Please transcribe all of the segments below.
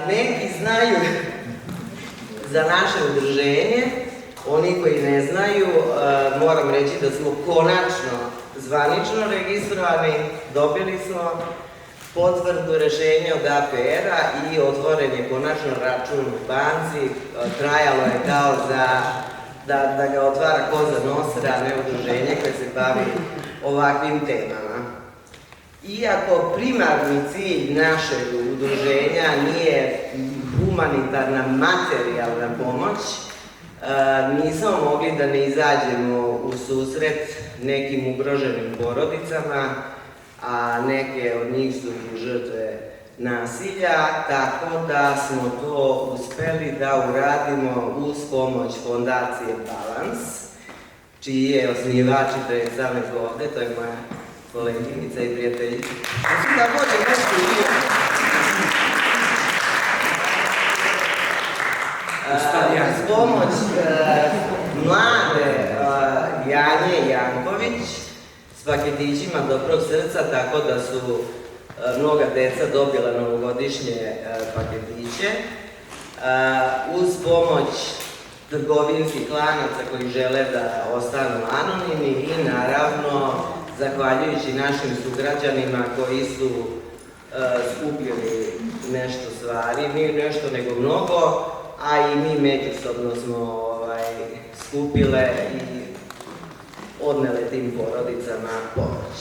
Neki znaju za naše udruženje, oni koji ne znaju, moram reći da smo konačno zvanično registrovani, dobili smo potvrdu rešenja od APR-a i otvoren je konačno račun u banci. Trajalo je kao da ga otvara Koza Nostra, a ne udruženje koje se bavi ovakvim temama. Iako primarni cilj našeg udruženja nije humanitarna materijalna pomoć, nismo mogli da ne izađemo u susret nekim ugroženim porodicama, a neke od njih su žrtve nasilja, tako da smo to uspeli da uradimo uz pomoć Fondacije Balans, čiji je osnivač i predstavnik ovde, to je moja koleginica i prijateljica. Takođe nešto bio. Uz pomoć mlade Janje Janković s paketićima dobrog srca, tako da su mnoga deca dobila novogodišnje paketiće. Uz pomoć trgovinskih lanaca koji žele da ostanu anonimni i naravno zahvaljujući našim sugrađanima koji su skupili nešto stvari, nije nešto nego mnogo, a i mi međusobno smo skupile i odnele tim porodicama pomoć.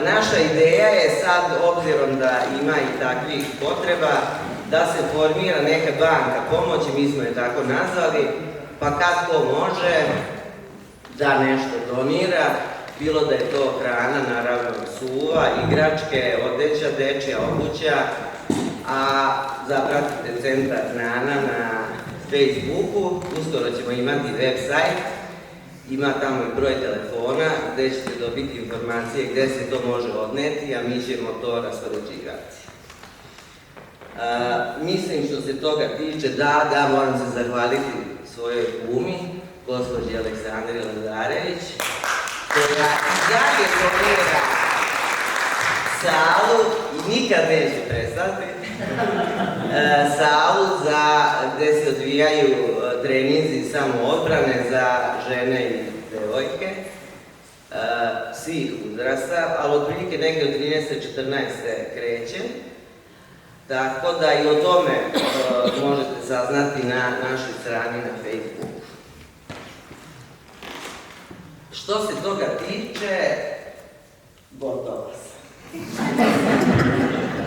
Naša ideja je sad, obzirom da ima i takvih potreba, da se formira neka banka pomoći, mi smo je tako nazvali, pa kad ko može da nešto donira, bilo da je to hrana, naravno suva, igračke, odeća, dečja obuća, a zapratite Centar Nana na Facebooku, uskoro ćemo imati web sajt, ima tamo i broj telefona gde ćete dobiti informacije gde se to može odneti, a mi ćemo to raspoređivati. Mislim što se toga tiče, da, moram se zahvaliti svojoj kumi, gospođi Aleksandri Lazarević, koja dalje formira salu i nikad neće prestati, salu gde se odvijaju treninzi samoodbrane za žene i devojke, svih uzrasta, ali otprilike negde od 13-14 kreće, tako da i o tome možete saznati na našoj strani na Facebooku. Što se toga tiče, gotova sam.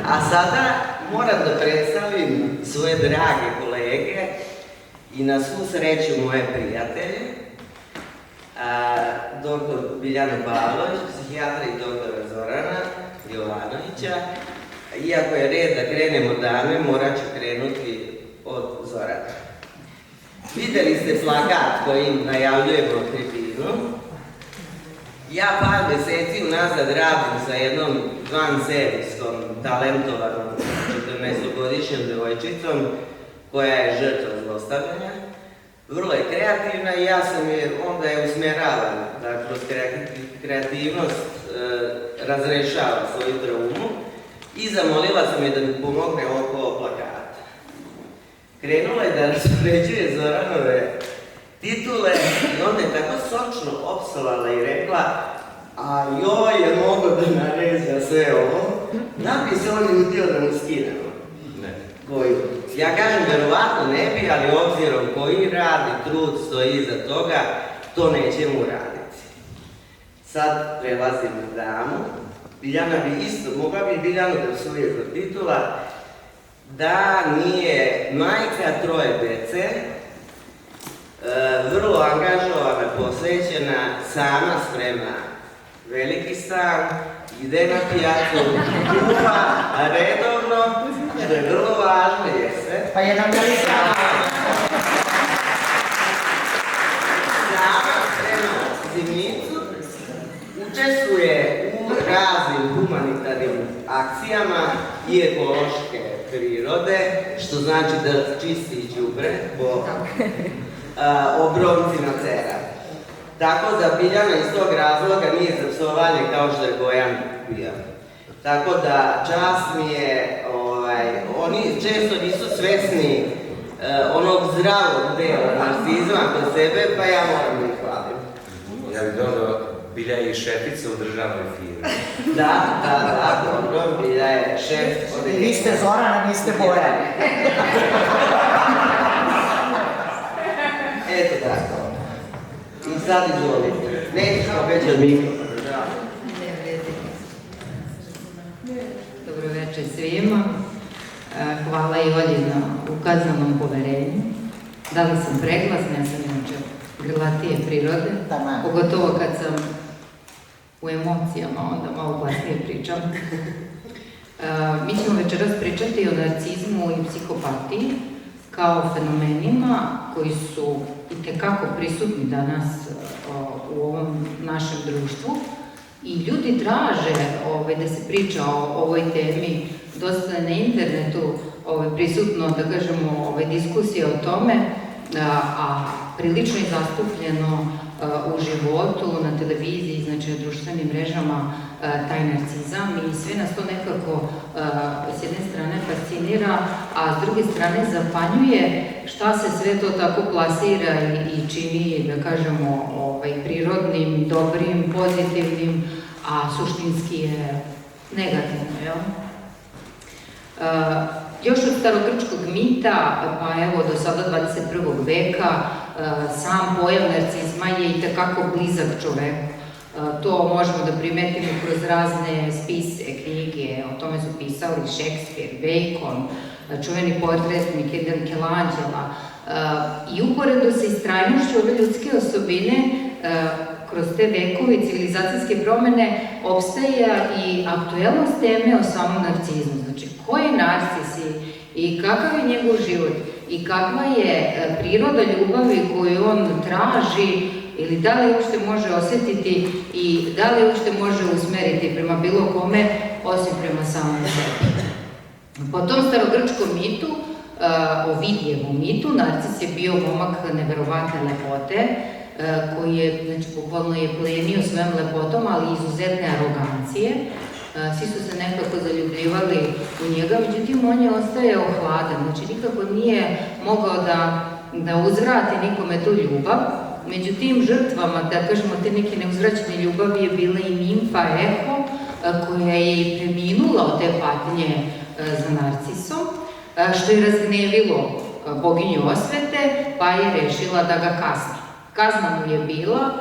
A sada moram da predstavim svoje drage kolege i na svu sreću moje prijatelje, dr. Biljanu Pavlović, psihijatra i dr. Zorana Jovanovića. Iako je red da krenemo dame, morat ću krenuti od Zorana. Videli ste plakat kojim najavljujemo tribinu. Ja par meseci unazad radim sa jednom vanserijskom, talentovanom 14-godišnjom devojčicom koja je žrtva zlostavljanja. Vrlo je kreativna i ja sam je onda usmeravan da kroz kreativnost razrešava svoju traumu i zamolila sam je da mi pomogne oko plakata. Krenula je da raspoređuje Zoranove titule i onda je tako sočno opsovala i rekla: a joj je mogo da nareza sve ovo, da bi se on ljutio da mu skinemo. Ja kažem, verovatno ne bi, ali obzirom koji rad i trud stoji iza toga, to nećemo uraditi. Sad prelazim na damu. Biljana bi isto, mogla bi Biljanu da psuje za titula, da nije majka troje dece, vrlo angažovana, posvećena, sama sprema veliki stan, ide na pijacu, kuva redovno, što je vrlo važno, jeste. Pa jedan veliki stan. Sama sprema zimnicu, učestvuje u raznim humanitarnim akcijama i ekološke prirode, što znači da čisti đubre po obroncima cera. Tako da Biljana iz tog razloga nije za psovanje kao što je Bojan bio. Tako da čast mi je oni često nisu svesni onog zdravog dela narcizma kod sebe, pa ja moram da ih hvalim. Ja bih dodao, Bilja je i šefica u državnoj firmi. Da, dobro, Bilja je šef. Vi ste Zorana, vi ste Bojana. Eto tako. I sad izvolite. Nećeš pobeći od mikrofona. Dobro večer svima. Hvala i Olji na ukazanom poverenju. Da li sam preglasna, ja sam inače grlatije prirode, pogotovo kad sam u emocijama, onda malo glasnije pričam. Mi ćemo večeras pričati o narcizmu i psihopatiji kao fenomenima koji su itekako prisutni danas u ovom našem društvu i ljudi traže da se priča o ovoj temi. Dosta je na internetu prisutno, da kažemo, diskusije o tome, a prilično je zastupljeno u životu, na televiziji, znači na društvenim mrežama, taj narcizam i sve nas to nekako s jedne strane fascinira, a s druge strane zapanjuje šta se sve to tako plasira i čini, da kažemo, prirodnim, dobrim, pozitivnim, a suštinski je negativno, jel? Još od starogrčkog mita, pa evo do sada 21. veka, sam pojam narcizma je itekako blizak čoveku. To možemo da primetimo kroz razne spise, knjige, o tome su pisali Šekspir, Bacon, čuveni portret Michelangela. I uporedo sa istrajnošću ove ljudske osobine, kroz te vekove civilizacijske promene, opstaje i aktuelnost teme o samom narcizmu. Znači, ko je narcis i kakav je njegov život i kakva je priroda ljubavi koju on traži ili da li uopšte može osetiti i da li uopšte može usmeriti prema bilo kome osim prema samom sebi. Po tom starogrčkom mitu, Ovidijevom mitu, narcis je bio momak neverovatne lepote, koji je, znači, bukvalno je plenio svojom lepotom, ali izuzetne arogancije. Svi su se nekako zaljubljivali u njega, međutim, on je ostajao hladan, znači nikako nije mogao da uzvrati nikome tu ljubav. Međutim, žrtvama, da kažemo, te neke neuzvraćene ljubavi je bila i nimfa Eho, koja je i preminula od te patnje za narcisom, što je razgnevilo boginju osvete, pa je rešila da ga kazni. Kazna mu je bila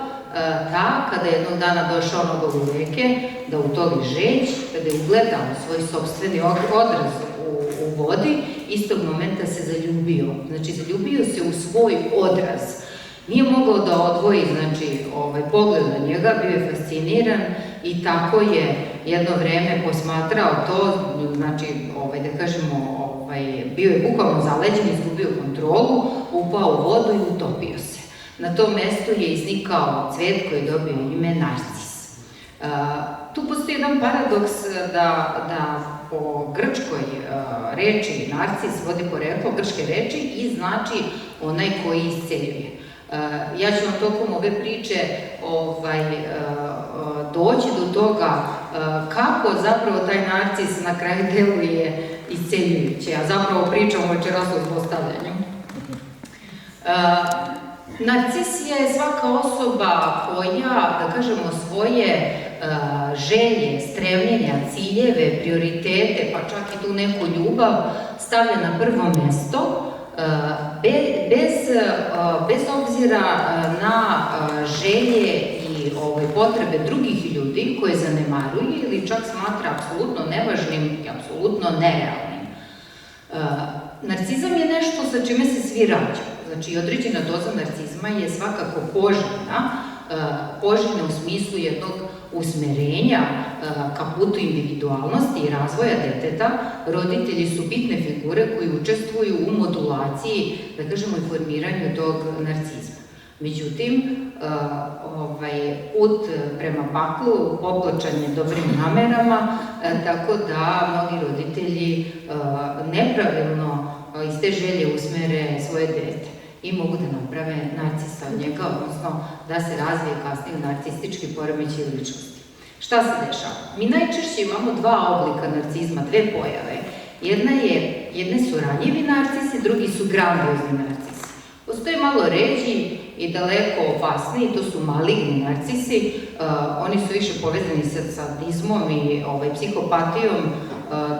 ta, kada je jednog dana došao na Golureke da utoli žeć, kada je ugledao svoj sopstveni odraz u vodi, istog momenta se zaljubio. Znači, zaljubio se u svoj odraz. Nije mogao da odvoji, znači, pogled na njega, bio je fasciniran i tako je jedno vreme posmatrao to, znači, da kažemo, bio je bukvalno zaleđen, izgubio kontrolu, upao u vodu i utopio se. Na tom mestu je iznikao cvet koji je dobio ime narcis. Tu postoji jedan paradoks da po grčkoj reči narcis vodi poreklo grčke reči i znači onaj koji isceljuje. Ja ću vam tokom ove priče doći do toga kako zapravo taj narcis na kraju deluje isceljujuće, a zapravo pričamo večeras o zlostavljanju. Narcis je svaka osoba koja, da kažemo, svoje želje, stremljenja, ciljeve, prioritete, pa čak i tu neku ljubav stavlja na prvo mesto, bez obzira na želje i potrebe drugih ljudi koje zanemaruje ili čak smatra apsolutno nevažnim i apsolutno nerealnim. Narcizam je nešto sa čime se svi rađaju. Znači, određena doza narcizma je svakako poželjna u smislu jednog usmerenja ka putu individualnosti i razvoja deteta. Roditelji su bitne figure koji učestvuju u modulaciji, da kažemo, i formiranju tog narcizma. Međutim, put prema paklu popločan je dobrim namerama, tako da mnogi roditelji nepravilno iz te želje usmere svoje dete i mogu da naprave narcista od njega, odnosno da se razvije kasnije narcistički poremećaj ličnosti. Šta se dešava? Mi najčešće imamo dva oblika narcizma, dve pojave. Jedna je jedne su ranjivi narcisi, drugi su grandiozni narcisi. Postoje malo ređi i daleko opasniji, to su maligni narcisi, oni su više povezani sa sadizmom i psihopatijom,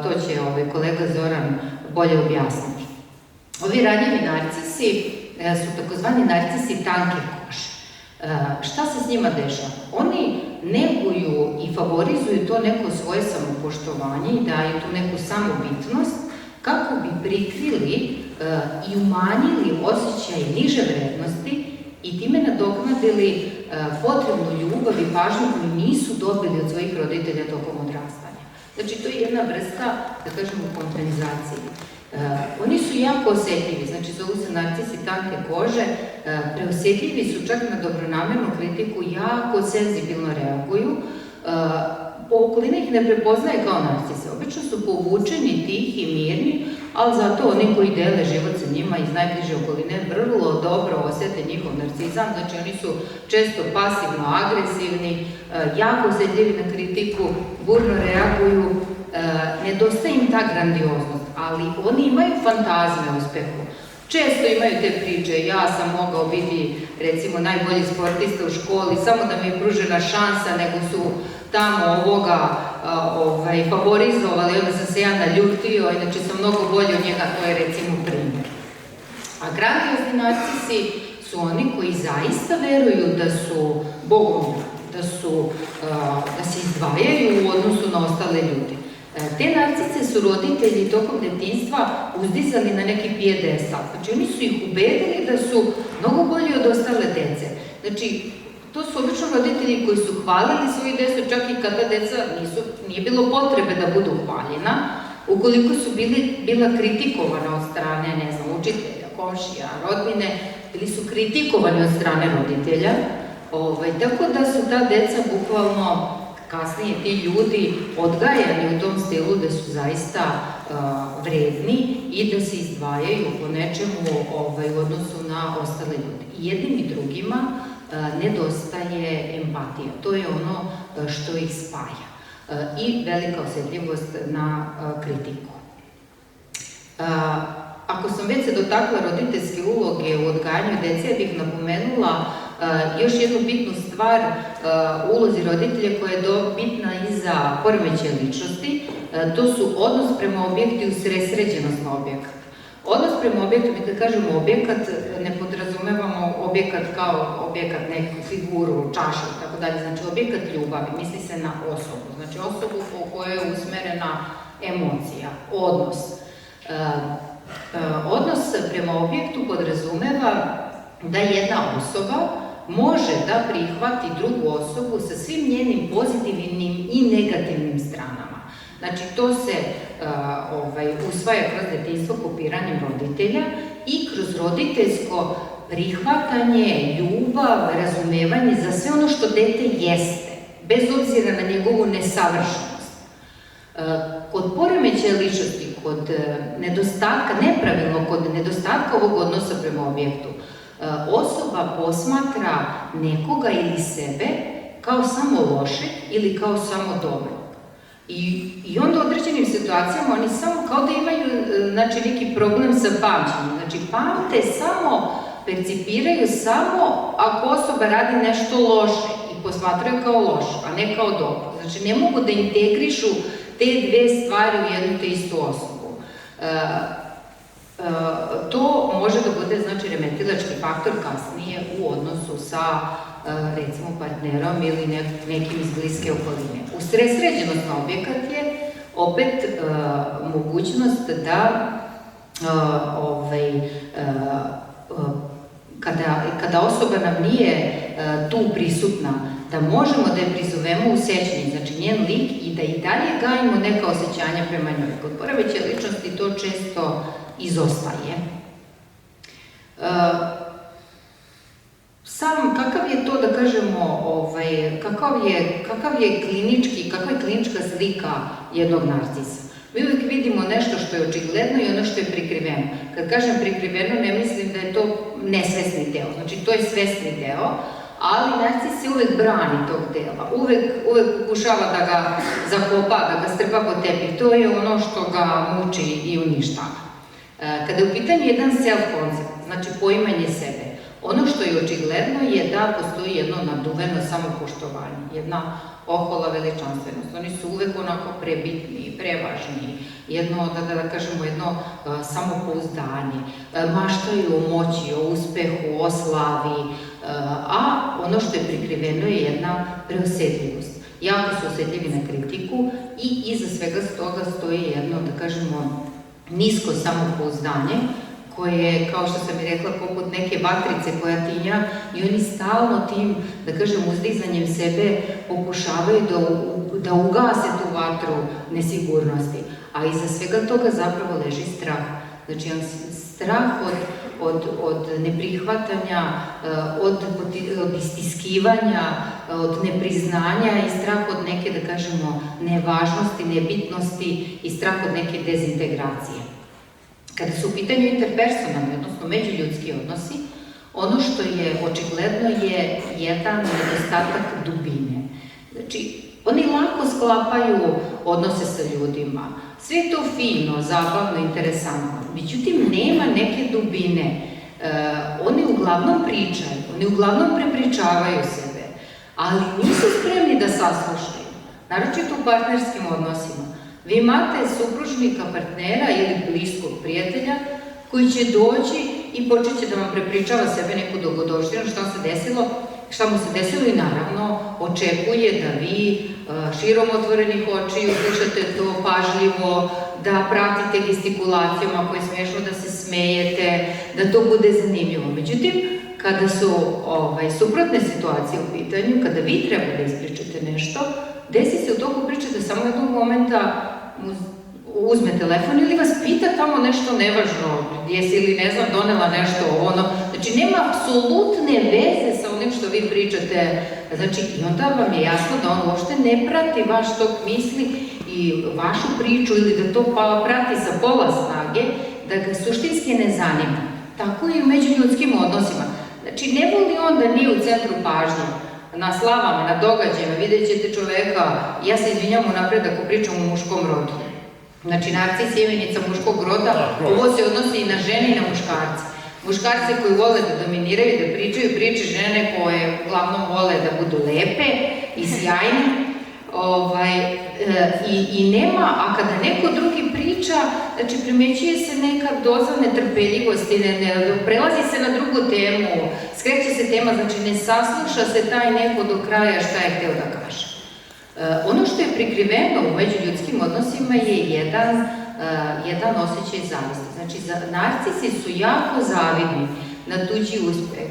to će kolega Zoran bolje objasniti. Ovi ranjivi narcisi su takozvani narcisi tanke kože. Šta se s njima dešava? Oni neguju i favorizuju to neko svoje samopoštovanje i daju tu neku samobitnost kako bi prikrili i umanjili osjećaj niže vrednosti i time nadoknadili potrebnu ljubav i pažnju koju nisu dobili od svojih roditelja tokom odrastanja. Znači, to je jedna vrsta, da kažemo, kompenzacije. Oni su jako osjetljivi, znači zovu se narcisi tanke kože, preosjetljivi su čak na dobronamernu kritiku, jako senzibilno reaguju, okolina ih ne prepoznaje kao narcise, obično su povučeni, tihi, mirni, ali zato oni koji dele život sa njima iz najbliže okoline vrlo dobro osjete njihov narcizam, znači oni su često pasivno agresivni, jako osjetljivi na kritiku, burno reaguju, nedostaje im ta grandioznost, ali oni imaju fantazme o uspehu. Često imaju te priče, ja sam mogao biti recimo najbolji sportista u školi, samo da mi je pružena šansa, nego su tamo ovoga favorizovali, onda sam se ja naljutio, inače sam mnogo bolji od njega, to je recimo primjer. A grandiozni narcisi su oni koji zaista veruju da su bogomilni, da se izdvajaju u odnosu na ostale ljude. Te narcise su roditelji tokom detinjstva uzdizali na neki pijedestal. Znači, oni su ih ubedili da su mnogo bolji od ostale dece. Znači, to su obično roditelji koji su hvalili svoju decu, čak i kada deca nije bilo potrebe da budu hvaljena, ukoliko su bila kritikovana od strane, ne znam, učitelja, komšija, rodbine, bili su kritikovani od strane roditelja, tako da su ta deca bukvalno kasnije ti ljudi odgajani u tom stilu da su zaista vredni i da se izdvajaju po nečemu u odnosu na ostale ljude. I jednim i drugima nedostaje empatija. To je ono što ih spaja. I velika osjetljivost na kritiku. Ako sam već se dotakla roditeljske uloge u odgajanju dece, ja bih napomenula još jednu bitnu stvar u ulozi roditelja koja je bitna i za poremećaje ličnosti, to su odnos prema objektu i usredsređenost na objekat. Odnos prema objektu, mi kad kažemo objekat, ne podrazumevamo objekat kao objekat neku figuru, čašu i tako dalje, znači objekat ljubavi, misli se na osobu, znači osobu po kojoj je usmerena emocija, odnos. Odnos prema objektu podrazumeva da jedna osoba može da prihvati drugu osobu sa svim njenim pozitivnim i negativnim stranama. Znači, to se usvaja kroz detinjstvo kopiranjem roditelja i kroz roditeljsko prihvatanje, ljubav, razumevanje za sve ono što dete jeste, bez obzira na njegovu nesavršenost. Kod poremećaja ličnosti, kod nedostatka, nepravilno kod nedostatka ovog odnosa prema objektu, osoba posmatra nekoga ili sebe kao samo loše ili kao samo dobro. I onda u određenim situacijama oni samo kao da imaju neki problem sa pamćenjem. Znači pamte samo, percipiraju samo ako osoba radi nešto loše i posmatraju kao loše, a ne kao dobro. Znači ne mogu da integrišu te dve stvari u jednu te istu osobu. To može da bude, znači, remetilački faktor kasnije u odnosu sa, recimo, partnerom ili nekim iz bliske okoline. Usredsređenost na objekat je opet mogućnost da kada osoba nam nije tu prisutna, da možemo da je prizovemo u sećanju, znači njen lik, i da i dalje gajimo neka osjećanja prema njoj. Kod poremećaja ličnosti to često izostaje. Sam, kakav je to, da kažemo, kakva je klinička slika jednog narcisa? Mi uvijek vidimo nešto što je očigledno i ono što je prikriveno. Kad kažem prikriveno, ne mislim da je to nesvesni deo, znači to je svesni deo, ali narcis se uvek brani tog dela, uvek pokušava da ga zakopa, da ga strpa pod tepih, to je ono što ga muči i uništava. Kada je u pitanju jedan self-koncept, znači poimanje sebe, ono što je očigledno je da postoji jedno naduveno samopoštovanje, jedna ohola veličanstvenost. Oni su uvek onako prebitni, prevažni, jedno, da kažemo, jedno samopouzdanje, maštaju o moći, o uspehu, o slavi, a ono što je prikriveno je jedna preosetljivost. Jako su osetljivi na kritiku i iza svega toga stoji jedno, da kažemo, nisko samopouzdanje, koje, kao što sam i rekla, poput neke vatrice koja tinja i oni stalno tim, da kažem, uzdizanjem sebe pokušavaju da ugase tu vatru nesigurnosti. A iza svega toga zapravo leži strah. Znači, strah od neprihvatanja, od istiskivanja, od nepriznanja i strah od neke, da kažemo, nevažnosti, nebitnosti i strah od neke dezintegracije. Kada su u pitanju interpersonalni, odnosno međuljudski odnosi, ono što je očigledno je jedan nedostatak dubine. Znači, oni lako sklapaju odnose sa ljudima. Sve je to fino, zabavno, interesantno. Međutim, nema neke dubine. Oni uglavnom pričaju, oni uglavnom prepričavaju sebe, ali nisu spremni da saslušaju, naročito u partnerskim odnosima. Vi imate supružnika, partnera ili bliskog prijatelja koji će doći i počet će da vam prepričava sebe neku dogodovštinu, šta mu se desilo i naravno očekuje da vi širom otvorenih očiju slušate to pažljivo, da pratite gestikulacijom, ako je smiješno da se smejete, da to bude zanimljivo. Međutim, kada su suprotne situacije u pitanju, kada vi treba da ispričate nešto, desi se u toku priče da samo jednog momenta uzme telefon ili vas pita tamo nešto nevažno, jesi ili ne znam donela nešto ono, znači nema apsolutne veze sa onim što vi pričate, znači i onda vam je jasno da on uopšte ne prati vaš tok misli i vašu priču ili da to prati sa pola snage, da ga suštinski ne zanima. Tako i u međuljudskim odnosima. Znači ne voli on da nije u centru pažnje, na slavama, na događajima, vidjet ćete čoveka, ja se izvinjam unapred ako pričam u muškom rodu. Znači, narcis je imenica muškog roda, ovo se odnosi i na žene i na muškarce. Muškarce koji vole da dominiraju, da pričaju priče, žene koje uglavnom vole da budu lepe i sjajne. I nema, a kada neko drugi priča, znači primećuje se neka doza netrpeljivosti, prelazi se na drugu temu, skreće se tema, znači ne sasluša se taj neko do kraja šta je hteo da kaže. Ono što je prikriveno u međuljudskim odnosima je jedan osjećaj zavisti. Znači, narcisi su jako zavidni na tuđi uspeh,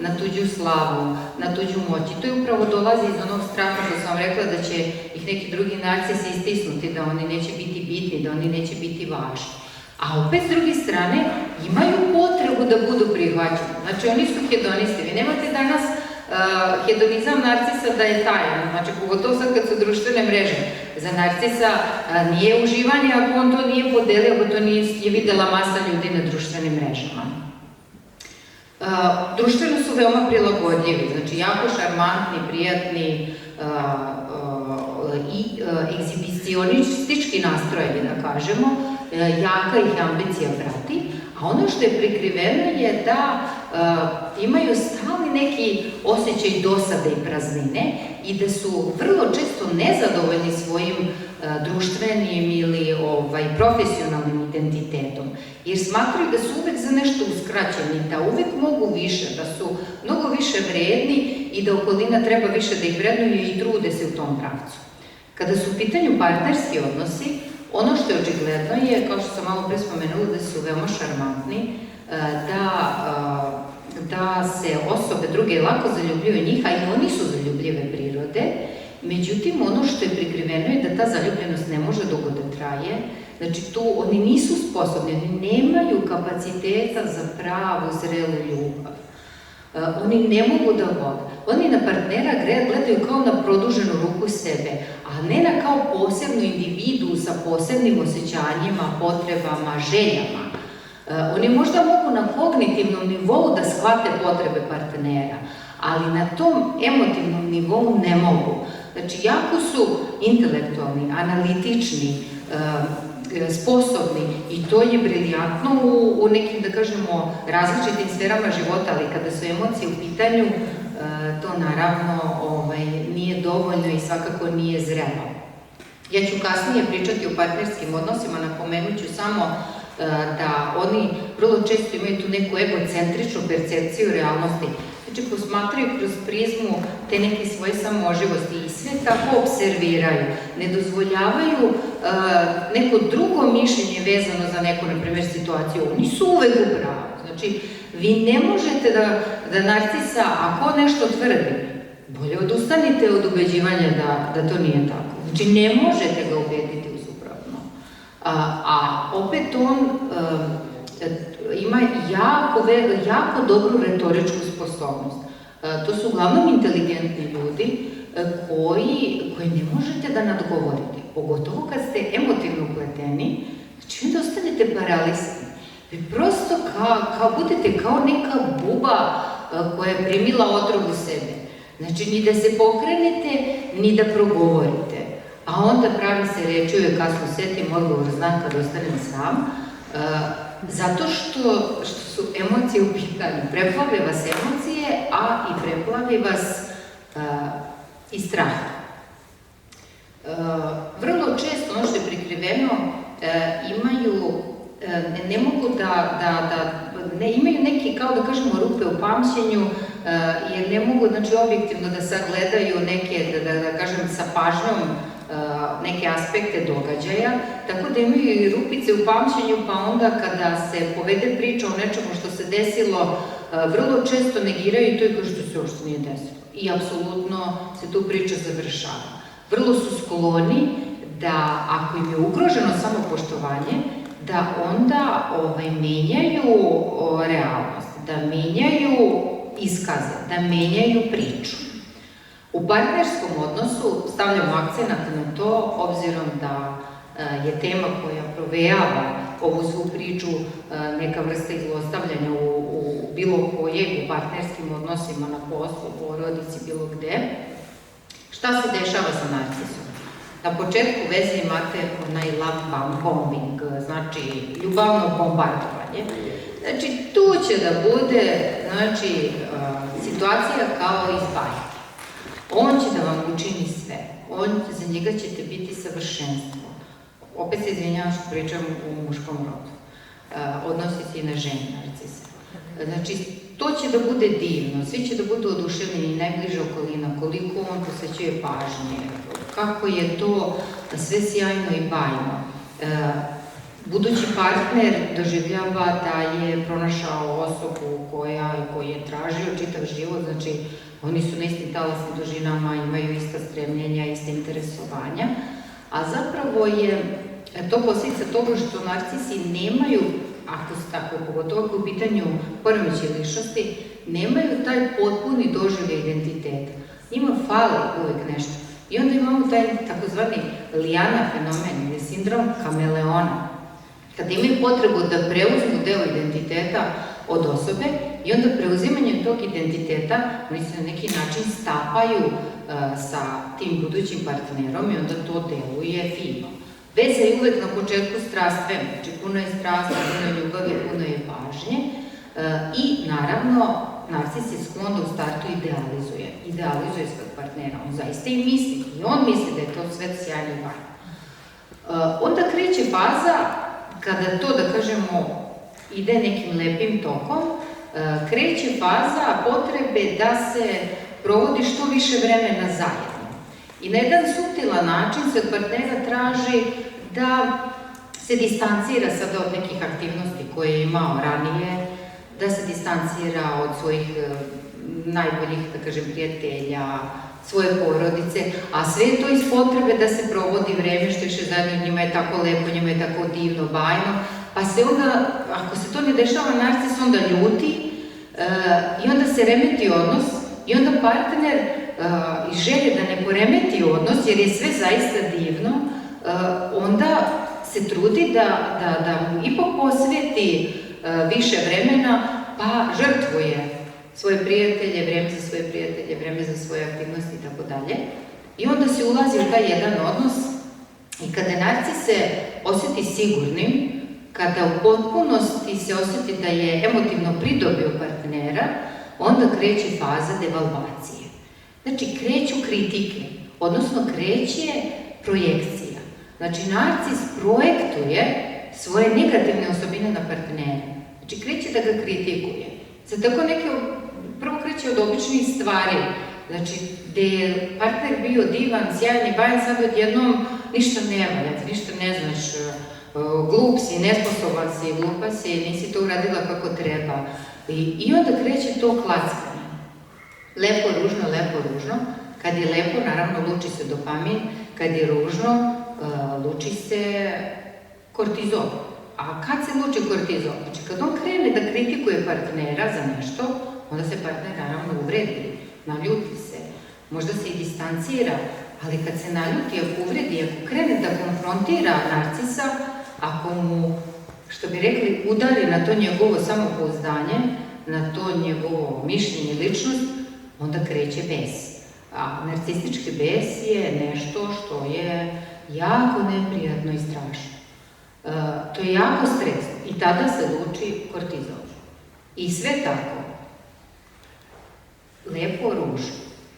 na tuđu slavu, na tuđu moć. I to je upravo dolazi iz onog straha što sam rekla da će ih neki drugi narcisi istisnuti, da oni neće biti bitni, da oni neće biti važni. A opet s druge strane imaju potrebu da budu prihvaćeni. Znači oni su hedonisti. Vi nemate danas hedonizam narcisa da je tajan. Znači pogotovo sad kad su društvene mreže. Za narcisa nije uživanje ako on to nije podelio, ako to nije videla masa ljudi na društvenim mrežama. Društveno su veoma prilagodljivi, znači jako šarmantni, prijatni i egzibicionistički nastrojeni, da kažemo, jaka ih ambicija prati, a ono što je prikriveno je da imaju stalni neki osjećaj dosade i praznine i da su vrlo često nezadovoljni svojim društvenim ili profesionalnim identitetom, jer smatraju da su uvek za nešto uskraćeni, da uvek mogu više, da su mnogo više vredni i da okolina treba više da ih vrednuje i trude se u tom pravcu. Kada su u pitanju partnerski odnosi, ono što je očigledno je, kao što sam malo pre spomenula, da su veoma šarmantni, da se osobe druge lako zaljubljuju njih, a i oni su zaljubljive prirode. Međutim, ono što je prikriveno je da ta zaljubljenost ne može dugo da traje. Znači, tu oni nisu sposobni, oni nemaju kapaciteta za pravu, zrelu ljubav. Oni ne mogu da vole. Oni na partnera gledaju kao na produženu ruku sebe, a ne na kao posebnu individu sa posebnim osjećanjima, potrebama, željama. Oni možda mogu na kognitivnom nivou da shvate potrebe partnera, ali na tom emotivnom nivou ne mogu. Znači, jako su intelektualni, analitični, sposobni i to je briljantno u nekim, da kažemo, različitim sferama života, ali kada su emocije u pitanju, to naravno nije dovoljno i svakako nije zrelo. Ja ću kasnije pričati o partnerskim odnosima, napomenut ću samo da oni vrlo često imaju tu neku egocentričnu percepciju realnosti. Znači, posmatraju kroz prizmu te neke svoje samoživosti i sve tako observiraju. Ne dozvoljavaju neko drugo mišljenje vezano za neku, na primjer, situaciju. Oni su uvek u pravu. Znači, vi ne možete da narcisa, ako nešto tvrdi, bolje odustanite od ubeđivanja da to nije tako. Znači, ne možete ga ubediti u suprotno. A opet on ima jako dobru retoričku sposobnost. To su uglavnom inteligentni ljudi koji ne možete da nadgovorite. Pogotovo kad ste emotivno upleteni, znači onda ostanete paralisani. Vi prosto budete kao neka buba koja je primila otrov u sebe. Znači, ni da se pokrenete, ni da progovorite. A onda pravi se reči, uvek kasno setim, odgovor znam kad ostanem sam, zato što su emocije u pitanju. Preplave vas emocije, a i preplavi vas i strah. Vrlo često, ono što je prikriveno, ne mogu imaju neki, kao da kažemo, rupe u pamćenju, jer ne mogu, znači, objektivno da sagledaju neke, da kažem, sa pažnjom neke aspekte događaja, tako da imaju i rupice u pamćenju, pa onda kada se povede priča o nečemu što se desilo, vrlo često negiraju to i kao što se uopšte nije desilo. I apsolutno se tu priča završava. Vrlo su skloni da, ako im je ugroženo samopoštovanje, da onda menjaju realnost, da menjaju iskaze, da menjaju priču. U partnerskom odnosu stavljamo akcenat na to, obzirom da je tema koja provejava ovu svu priču neka vrsta izlostavljanja u bilo kojeg, u partnerskim odnosima, na poslu, porodici, bilo gde. Šta se dešava sa narcisom? Na početku veze imate onaj love bombing, znači ljubavno bombardovanje. Znači, tu će da bude, znači, situacija kao iz bajke. On će da vam učini sve, za njega ćete biti savršenstvo. Opet se izvinjavam što pričam u muškom rodu. Odnosi se i na žene narcise. Znači, to će da bude divno, svi će da budu oduševljeni, najbliža okolina, koliko on posvećuje pažnje, kako je to sve sjajno i bajno. Budući partner doživljava da je pronašao osobu koji je tražio čitav život, znači oni su na istim talasnim dužinama, imaju ista stremljenja, iste interesovanja, a zapravo je to posljedica toga što narcisi nemaju, ako se tako, pogotovo ako u pitanju poremećaja ličnosti, nemaju taj potpuni doživljaj identiteta. Njima fali uvek nešto. I onda imamo taj takozvani Lijana fenomen, ili sindrom kameleona, kada imaju potrebu da preuzmu deo identiteta od osobe i onda preuzimanjem tog identiteta oni se na neki način stapaju sa tim budućim partnerom i onda to deluje fino. Veza je uvek na početku strastvena, znači puno je strasti, puno je ljubavi, puno je pažnje i naravno narcis je sklon da u startu idealizuje svog partnera, on zaista i misli i on misli da je to sve sjajno i bajno. Onda kreće faza kada to, da kažemo, ide nekim lepim tokom, kreće faza potrebe da se provodi što više vremena zajedno. I na jedan suptilan način se od partnera traži da se distancira sada od nekih aktivnosti koje je imao ranije, da se distancira od svojih najboljih, da kažem, prijatelja, svoje porodice, a sve je to iz potrebe da se provodi vreme što više zajedno, njima je tako lepo, njima je tako divno, bajno, pa se onda, ako se to ne dešava, narcis onda ljuti i onda se remeti odnos i onda partner iz želje da ne poremeti odnos, jer je sve zaista divno, onda se trudi da mu ipak posveti više vremena, pa žrtvuje svoje prijatelje, vreme za svoje prijatelje, vreme za svoje aktivnosti i tako dalje. I onda se ulazi u taj jedan odnos i kada narcis se osjeti sigurnim, kada u potpunosti se osjeti da je emotivno pridobio partnera, onda kreće faza devalvacije. Znači, kreću kritike, odnosno kreće projekcija. Znači, narcis projektuje svoje negativne osobine na partnera. Znači, kreće da ga kritikuje. Sad tako neke, prvo kreće od običnih stvari. Znači, gde je partner bio divan, sjajan i bajan, sad odjednom ništa ne valja, ti ništa ne znaš, glup si, nesposoban si, glupa si, nisi to uradila kako treba. I onda kreće to klackanje. Lepo, ružno. Kad je lepo, naravno, luči se dopamin. Kad je ružno, luči se kortizol. A kad se luči kortizol? Znači, kad on krene da kritikuje partnera za nešto, onda se partner, naravno, uvredi, naljuti se, možda se i distancira, ali kad se naljuti, ako uvredi, ako krene da konfrontira narcisa, ako mu, što bi rekli, udari na to njegovo samopouzdanje, na to njegovo mišljenje, ličnost, onda kreće bes. A narcistički bes je nešto što je jako neprijatno i strašno. To je jako stresno i tada se luči kortizol. I sve tako, lepo, ružno,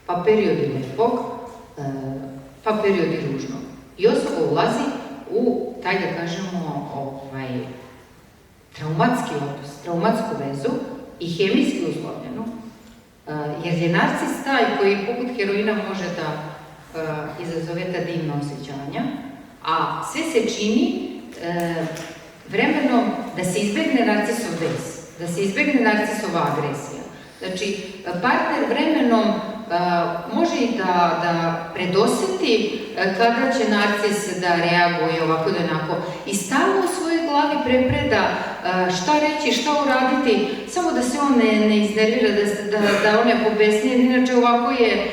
pa periodi lepog, pa periodi ružnog. I osoba ulazi u, taj da kažemo, traumatski odnos, traumatsku vezu i hemijski uslovljenu, jer je narcis taj koji poput heroina može da izazove ta divna osjećanja, a sve se čini vremenom da se izbegne narcisov bes, da se izbegne narcisova agresija. Znači, partner vremenom može i da predosjeti kada će narcis da reaguje ovako da onako i stalno u svojoj glavi prepreda šta reći, šta uraditi, samo da se on ne iznervira, da on ne pobesnije, inače ovako je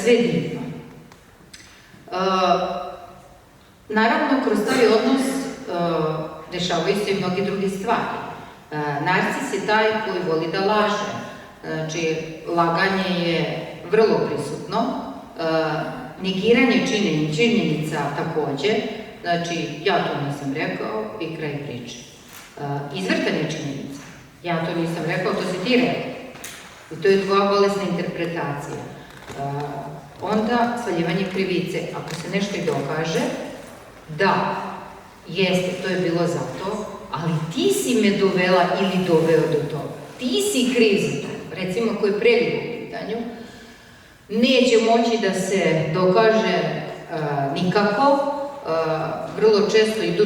sve divno. Naravno, kroz taj odnos dešavaju se i mnogi drugi stvari. Narcis je taj koji voli da laže. Znači, laganje je vrlo prisutno, negiranje činjenica takođe, znači, ja to nisam rekao i kraj priče. Izvrtanje činjenica, ja to nisam rekao, to si ti rekao. I to je tvoja bolesna interpretacija. Onda svaljivanje krivice, ako se nešto i dokaže, da, jeste, to je bilo zato, ali ti si me dovela ili doveo do toga. Ti si kriv za to. Recimo, ako je preljub u pitanju, neće moći da se dokaže nikako, vrlo često idu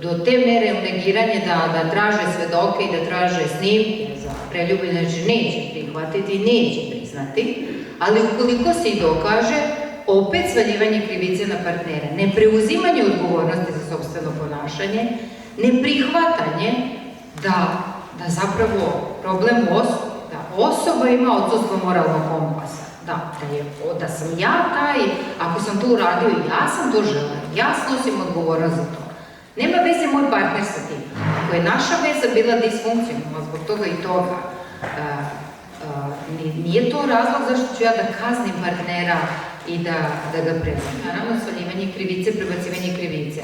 do te mere u negiranje da traže svedoke i da traže snimke za preljube, znači neće prihvatiti, neće priznati, ali ukoliko se i dokaže, opet svaljivanje krivice na partnera, nepreuzimanje odgovornosti za sopstveno ponašanje, neprihvatanje da zapravo problem u osobi, da osoba ima odsustvo moralnog kompasa, da sam ja taj, ako sam to uradio, ja sam to želeo, ja snosim odgovornost za to. Nema veze moj partner sa tim. Ako je naša veza bila disfunkcionalna zbog toga i toga, nije to razlog zašto ću ja da kaznim partnera i da ga prezam. Naravno, svaljivanje krivice, prebacivanje krivice.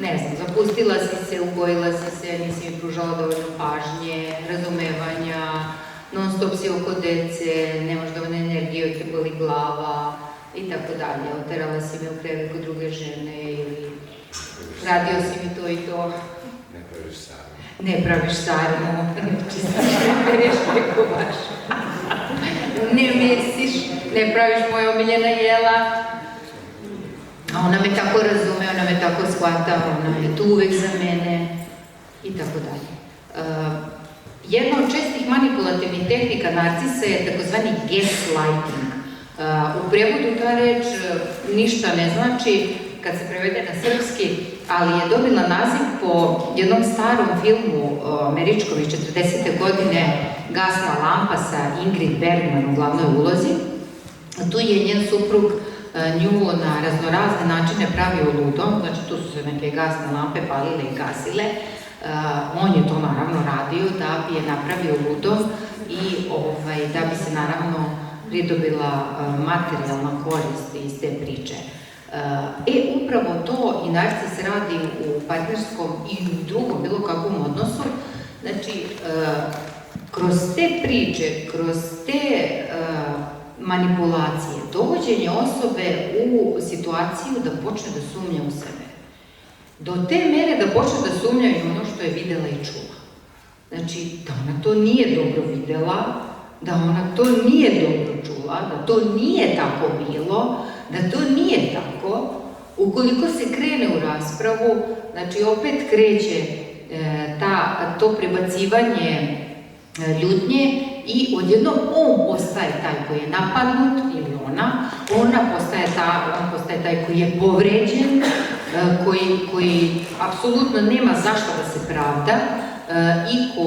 Ne znam, zapustila si se, ugojila si se, nisi mi pružala dovoljno pažnje, razumevanja, non stop si oko dece, nemaš dovoljno energije, te boli glava i tako dalje. Oterala si me u krevet kod druge žene ili radio si mi to i to. Ne praviš sarmu. Ne praviš sarmu, ne pereš neko baš. Ne mesiš, ne praviš moje omiljena jela. A ona me tako razume, ona me tako shvata, ona je tu uvek za mene i tako dalje. Jedna od čestih manipulativnih tehnika narcisa je takozvani gaslighting. U prevodu ta reč ništa ne znači kad se prevede na srpski, ali je dobila naziv po jednom starom filmu američkom iz 40. godine Gasna lampa sa Ingrid Bergman u glavnoj ulozi. Tu je njen suprug nju na raznorazne načine pravio ludom, znači tu su se neke gasne lampe palile i gasile, On je to naravno radio da bi je napravio ludom i da bi se naravno pridobila materijalna korist iz te priče. Upravo to i narcis radi u partnerskom i u drugom, bilo kakvom odnosu. Znači, kroz te priče, kroz te manipulacije, dovođenje osobe u situaciju da počne da sumnja u sebe. Do te mere da počne da sumnja i ono što je videla i čula. Znači, da ona to nije dobro videla, da ona to nije dobro čula, da to nije tako bilo, da to nije tako. Ukoliko se krene u raspravu, znači opet kreće to prebacivanje ljutnje i odjednom on postaje taj koji je napadnut ili ona postaje taj koji je povređen, koji apsolutno nema zašto da se pravda i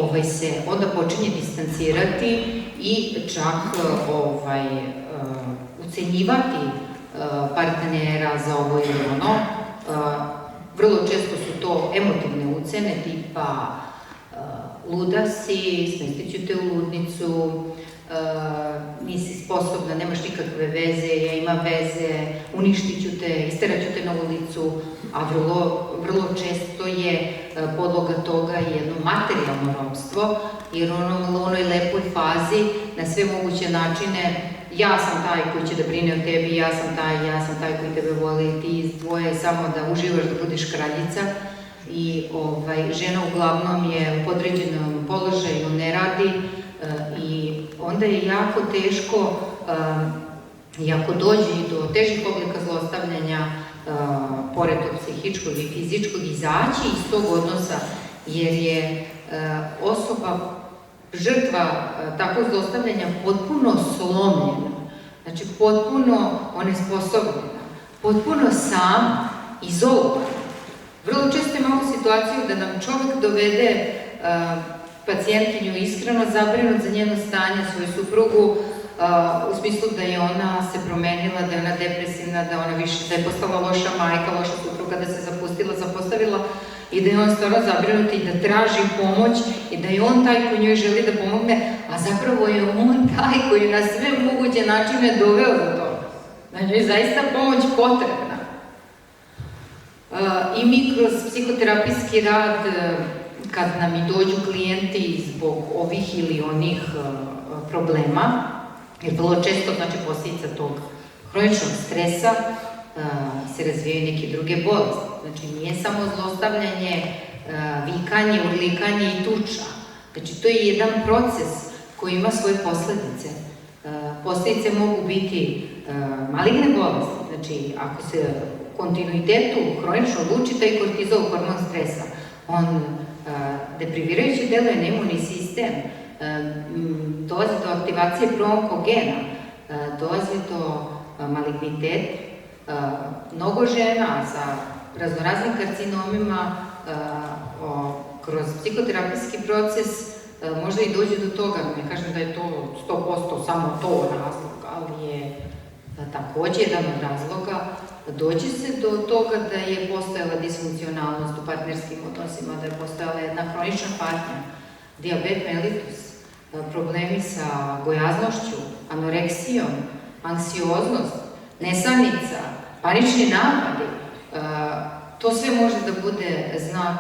koji se onda počinje distancirati i čak ucenjivati partnera za ovo ili ono. Vrlo često su to emotivne ucene tipa luda si, smestit ću te u ludnicu, nisi sposobna, nemaš nikakve veze, ja imam veze, uništit ću te, isterat ću te na ulicu, a vrlo često je podloga toga jedno materijalno ropstvo, jer u onoj lepoj fazi na sve moguće načine ja sam taj koji će da brine o tebi, ja sam taj koji tebe voli, ti tvoje samo da uživaš, da budeš kraljica. I žena uglavnom je u podređenom položaju, ne radi i onda je jako teško, i ako dođe do težih oblika zlostavljanja, pored od psihičkog i fizičkog, izaći iz tog odnosa, jer je osoba, žrtva takvog zlostavljanja potpuno slomljena, znači potpuno onesposobljena, potpuno sama, izolovana. Vrlo često imamo situaciju da nam čovjek dovede pacijentkinju iskreno zabrinut za njeno stanje, svoju suprugu, u smislu da je ona se promenila, da je ona depresivna, da je postala loša majka, loša supruga, da se zapostavila i da je on stvarno zabrinut i da traži pomoć i da je on taj koji njoj želi da pomogne, a zapravo je on taj koji na sve moguće načine doveo do toga. Znači je zaista pomoć potrebna. I mi kroz psihoterapijski rad, kad nam i dođu klijenti zbog ovih ili onih problema, jer vrlo često, znači, posljedica tog hroničnog stresa se razvijaju neke druge bolesti. Znači, nije samo zlostavljanje, vikanje, urlikanje i tuča. Znači, to je jedan proces koji ima svoje posljedice. Posljedice mogu biti maligne bolesti. Znači, ako se u kontinuitetu hronično luči taj kortizol, hormon stresa, on deprivirajuće deluje na imunni sistem, dolazi do aktivacije proonkogena, dolazi do maligniteta. Mnogo žena sa raznoraznim karcinomima kroz psihoterapijski proces možda i dođe do toga, ne kažem da je to 100% samo to razlog, ali je takođe jedan od razloga, dođe se do toga da je postojala disfunkcionalnost u partnerskim odnosima, da je postojala jedna hronična patnja, dijabet mellitus, problemi sa gojaznošću, anoreksijom, anksioznost, nesanica, panični napadi. To sve može da bude znak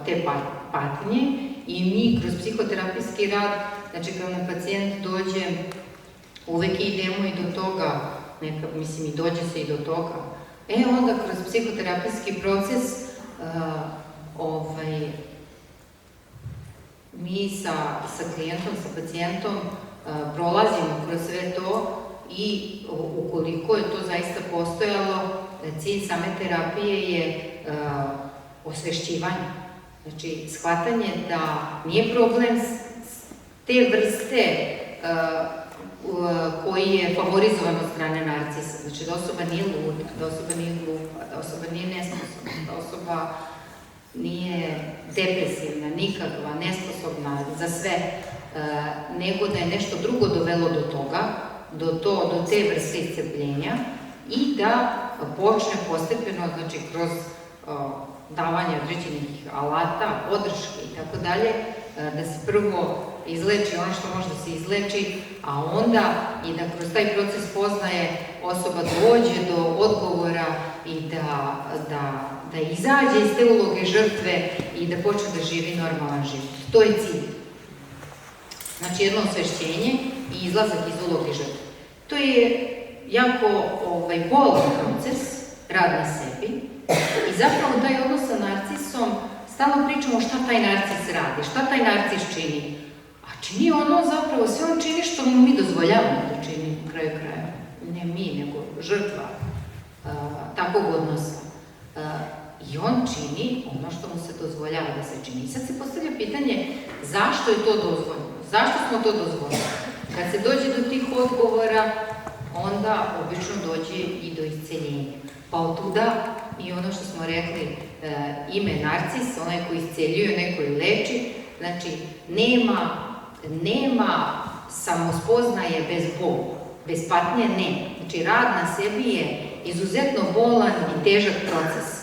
te patnje i mi kroz psihoterapijski rad, znači kada nam pacijent dođe, uvek idemo i do toga, i dođe se i do toga. Onda kroz psihoterapijski proces mi sa klijentom, sa pacijentom prolazimo kroz sve to i ukoliko je to zaista postojalo, cilj same terapije je osvešćivanje. Znači, shvatanje da nije problem te vrste koji je favorizovan od strane narcisa. Znači, da osoba nije luda, da osoba nije glupa, da osoba nije nesposobna, da osoba nije depresivna, nikakva, nesposobna za sve, nego da je nešto drugo dovelo do toga, do te vrste iscrpljenja i da počne postepeno, znači kroz davanja određenih alata, podrške i tako dalje, da se prvo izleči ono što može da se izleči, a onda i da kroz taj proces poznaje osoba dođe do odgovora i da izađe iz te uloge žrtve i da počne da živi normalan život. To je cilj. Znači jedno osvešćenje i izlazak iz uloge žrtve. To je jako bolan proces, rad na sebi i zapravo taj odnos sa narcisom, stalno pričamo šta taj narcis radi, šta taj narcis čini. A čini ono zapravo, sve on čini što mu mi dozvoljavamo da čini u kraju kraja. Ne mi, nego žrtva takvog odnosa. I on čini ono što mu se dozvoljava da se čini. I sad se postavlja pitanje zašto je to dozvoljeno? Zašto smo to dozvoljili? Kad se dođe do tih odgovora, onda obično dođe i do isceljenja. Pa od tuda i ono što smo rekli, ime narcis, onaj koji isceljuje, onaj koji leči, znači nema samospoznaje bez Boga, bez patnje nema. Znači rad na sebi je izuzetno bolan i težak proces.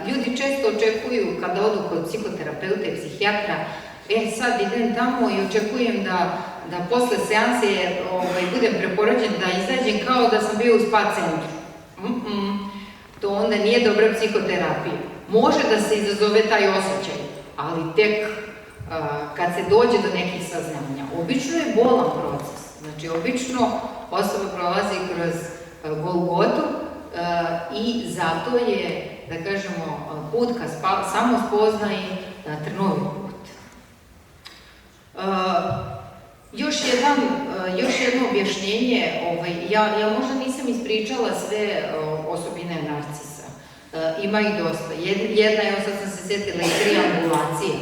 Ljudi često očekuju kada odu kod psihoterapeuta i psihijatra, sad idem tamo i očekujem da posle seanse budem preporučen da izađem kao da sam bio u spa centru. To onda nije dobra psihoterapija. Može da se izazove taj osjećaj, ali tek kad se dođe do nekih saznanja. Obično je bolan proces. Znači, obično osoba prolazi kroz Golgotu i zato je, da kažemo, put ka samospoznaji trnovit put. Još jedno objašnjenje, ja možda nisam ispričala sve osobine narcisa, ima ih dosta. Jedna je, sad sam se sjetila, i triangulacija.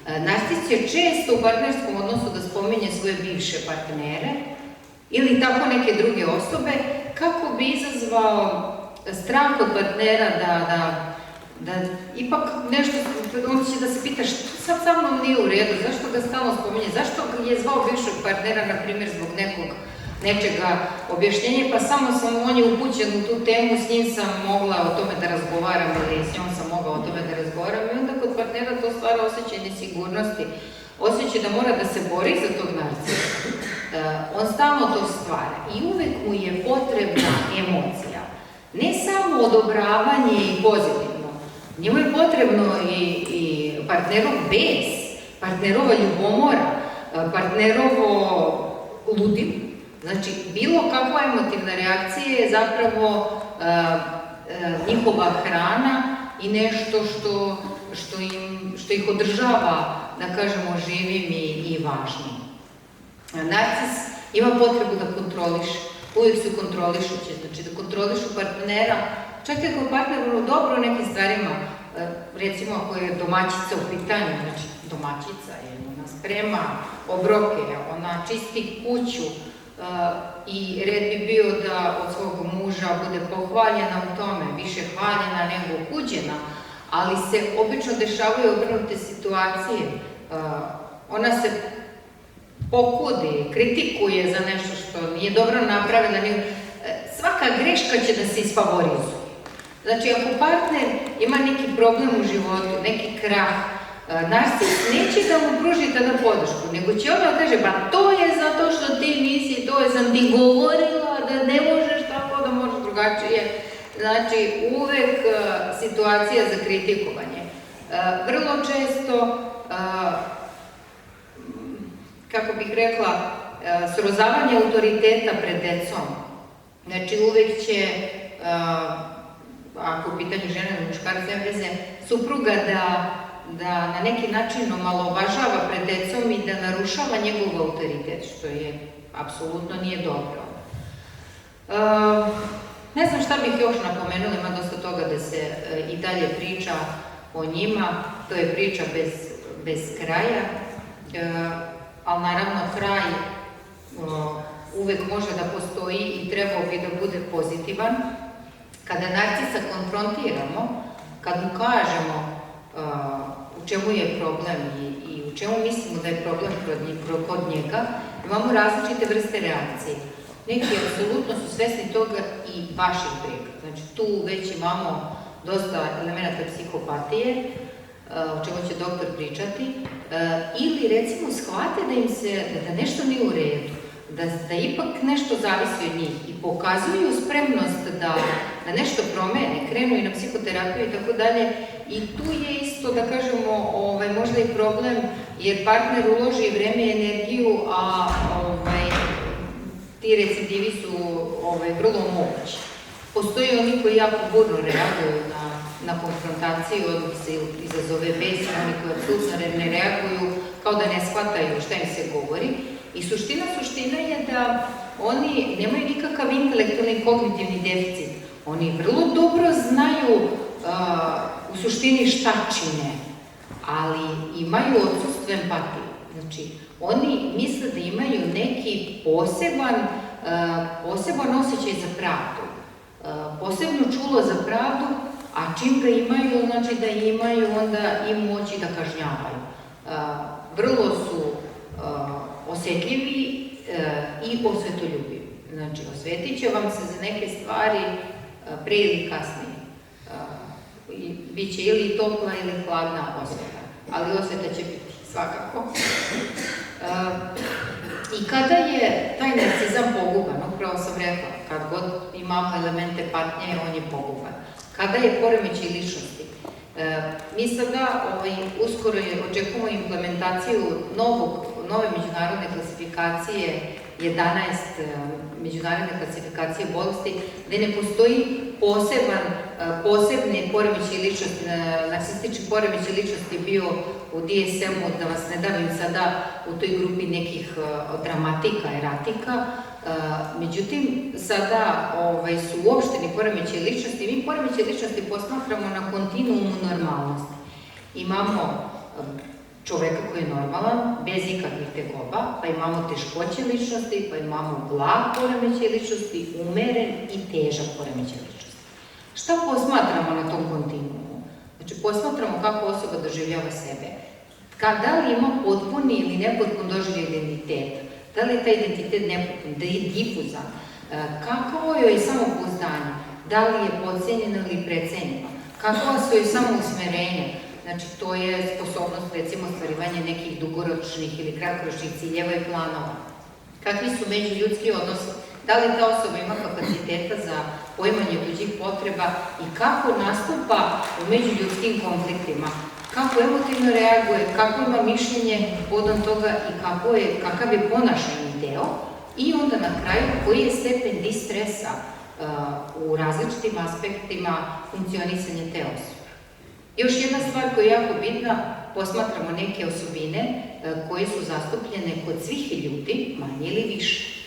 Narcis je često u partnerskom odnosu da spominje svoje bivše partnere ili tako neke druge osobe kako bi izazvao strah od partnera da ipak nešto, onda će da se pita što sad sa mnom nije u redu, zašto ga stalno spominje, zašto je zvao bivšeg partnera, na primjer, zbog nečega objašnjenja, pa samo on je upućen u tu temu, s njim sam mogla o tome da razgovaram ili s njom sam mogla o tome da razgovaram i onda kod partnera to stvara osjećaj nesigurnosti, osjećaj da mora da se bori za tog narcisa. On stalno to stvara i uvek mu je potrebna emocija. Ne samo odobravanje i pozitivno, njemu je potrebno i partnerov bes, partnerova ljubomora, partnerovo ludilo. Znači, bilo kakva emotivna reakcija je zapravo njihova hrana i nešto što ih održava, da kažemo, živim i važnim. Narcis ima potrebu da kontroliše, uvijek su kontrolišući, znači da kontrolišu partnera, čak i ako partner dobro u nekim stvarima, recimo ako je domaćica u pitanju, znači domaćica je, ona sprema obroke, ona čisti kuću i red bi bio da od svog muža bude pohvaljena u tome, više hvaljena nego kuđena, ali se obično dešavaju obrnute situacije. Ona se pokudi, kritikuje za nešto što nije dobro napravila. Svaka greška će da se isfavorizuje. Znači, ako partner ima neki problem u životu, neki krah, narcis neće da mu pruži tada podršku, nego će ona kaže, pa to je zato što ti nisi, to je sam ti govorila da ne možeš tako, da možeš drugačije. Znači, uvek situacija za kritikovanje. Vrlo često, kako bih rekla, srozavanje autoriteta pred decom. Znači, uvek će, ako u pitanju žene ili muškarca, nema veze, supruga da na neki način omalovažava pred decom i da narušava njegov autoritet, što je apsolutno nije dobro. Ne znam šta bih još napomenula, ima dosta toga da se i dalje priča o njima, to je priča bez kraja, ali naravno kraj uvek može da postoji i trebao bi da bude pozitivan. Kada narcisa konfrontiramo, kad mu kažemo u čemu je problem i u čemu mislimo da je problem kod njega, imamo različite vrste reakcije. Neki apsolutno su svesni toga i vaših brega. Znači tu već imamo dosta elemenata psihopatije, o čemu će doktor pričati, ili recimo shvate da nešto nije u redu, da ipak nešto zavisi od njih i pokazuju spremnost da nešto promene, krenu i na psihoterapiju i tako dalje. I tu je isto, da kažemo, možda i problem, jer partner uloži vreme i energiju, a ti recidivi su vrlo mogući. Postoji oni koji jako burno reaguju na konfrontaciju, odmah se izazove bes, oni koji apsolutno ne reaguju, kao da ne shvataju šta im se govori. I suština je da oni nemaju nikakav intelektualni i kognitivni deficit. Oni vrlo dobro znaju u suštini šta čine, ali imaju odsustvo empatije. Znači, oni misle da imaju neki poseban osjećaj za pravdu, posebno čulo za pravdu, a čim ga imaju, znači da imaju onda i moći da kažnjavaju. Vrlo su osjetljivi i osvetoljubivi. Znači, osvetit će vam se za neke stvari pre ili kasnije. Biće ili topla ili hladna osveta, ali osveta će biti svakako. I kada je taj narcizam poguban, upravo sam rekla, kad god imamo elemente patnje, on je poguban. Kada je poremećaj ličnosti? Mi sada uskoro očekujemo implementaciju nove međunarodne klasifikacije, 11 međunarodne klasifikacije bolesti, gde ne postoji posebne poremećaj ličnosti, narcistički poremećaj ličnosti bio u DSM-u, da vas ne davim sada u toj grupi nekih dramatika, eratika. Međutim, sada su uopšteni poremećaj ličnosti. Mi poremećaj ličnosti posmatramo na kontinuumu normalnosti. Imamo čoveka koji je normalan, bez ikakvih tegoba, pa imamo teškoće ličnosti, pa imamo blag poremećaj ličnosti, umeren i težak poremećaj ličnosti. Šta posmatramo na tom kontinuumu? Znači, posmatramo kako osoba doživljava sebe. Da li ima potpuni ili nepotpun doživljaj identiteta? Da li je taj identitet nepotpun, da je difuzan? Kako joj je samopouzdanje? Da li je podcenjeno ili precenjeno? Kako su joj samousmerenje? Znači, to je sposobnost, recimo, ostvarivanja nekih dugoročnih ili kratkoročnih ciljeva i planova. Kakvi su međuljudski odnosi? Da li ta osoba ima kapaciteta za poimanje tuđih potreba i kako nastupa u međuljudskim konfliktima? Kako emotivno reaguje, kako ima mišljenje povodom toga i kakav je ponašajni deo? I onda na kraju, koji je stepen distresa u različitim aspektima funkcionisanja te osobe? Još jedna stvar koja je jako bitna, posmatramo neke osobine koje su zastupljene kod svih ljudi, manje ili više.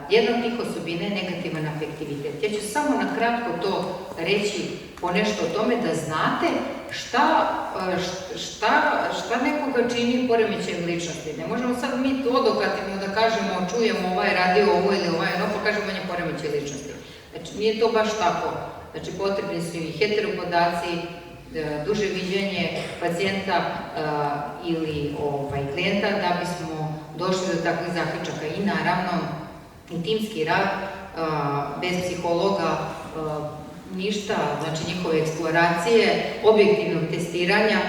Jedna od tih osobina je negativan afektivitet. Ja ću samo na kratko to reći ponešto o tome da znate šta nekoga čini poremećajem ličnosti. Ne možemo sad mi odokativno da kažemo, čujemo ovaj radio ovo ili ovaj ono, pa kažemo on je poremećaj ličnosti. Znači, nije to baš tako. Znači, potrebni su i heteropodaci, duže viđenje pacijenta ili klijenta da bismo došli do takvih zaključaka. I naravno, i timski rad, bez psihologa, ništa, znači njihove eksploracije, objektivnog testiranja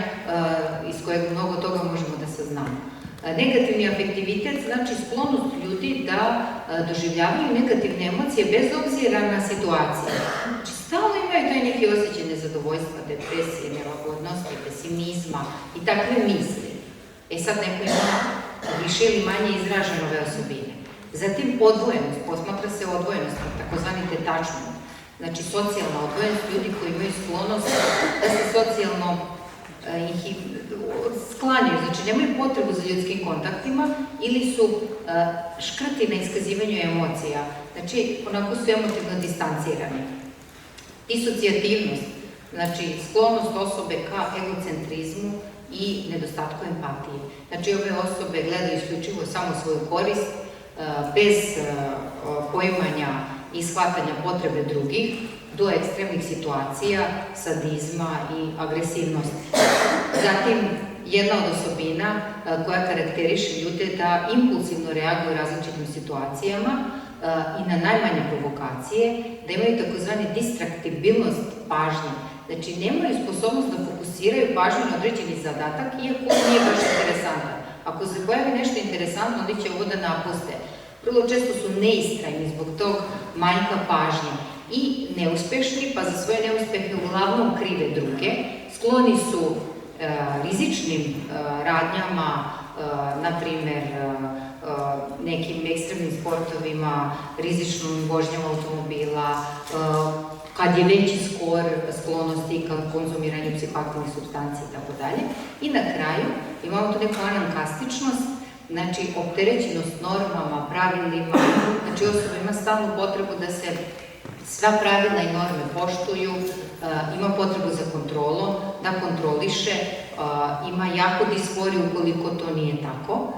iz kojeg mnogo toga možemo da saznamo. Negativni afektivitet znači sklonost ljudi da doživljavaju negativne emocije bez obzira na situaciju. Znači, stalno imaju taj neki osjećaj nezadovoljstva, depresije, nelagodnosti, pesimizma i takve misli. Sad neko ima više ili manje izražene ove osobine. Zatim odvojenost, posmatra se odvojenost, takozvani detachment. Znači, socijalna odvojenost, ljudi koji imaju sklonost da se socijalno sklanjaju, znači nemaju potrebu za ljudskim kontaktima ili su škrti na iskazivanju emocija, znači onako su emotivno distancirani. Disocijativnost, znači sklonost osobe ka egocentrizmu i nedostatku empatije. Znači ove osobe gledaju isključivo samo svoju korist, bez poimanja i shvatanja potrebe drugih, do ekstremnih situacija, sadizma i agresivnosti. Zatim, jedna od osobina koja karakteriše ljude da impulsivno reaguju u različitim situacijama i na najmanje provokacije, da imaju takozvani distraktibilnost pažnje. Znači, nemaju sposobnost da fokusiraju pažnju na određeni zadatak, iako nije baš interesantan. Ako se pojavi nešto interesantno, oni će ovo da napuste. Vrlo često su neistrajni zbog tog manjka pažnje i neuspešni, pa za svoje neuspehe uglavnom krive druge. Skloni su rizičnim radnjama, na primer nekim ekstremnim sportovima, rizičnom vožnjom automobila, kad je veći skor sklonosti ka konzumiranju psihoaktivnih supstanci itd. I na kraju imamo tu neku anankastičnost, znači opterećenost normama, pravilima, znači osoba ima stalnu potrebu da se sva pravila i norme poštuju, ima potrebu za kontrolom, da kontroliše, ima jako disforiju ukoliko to nije tako.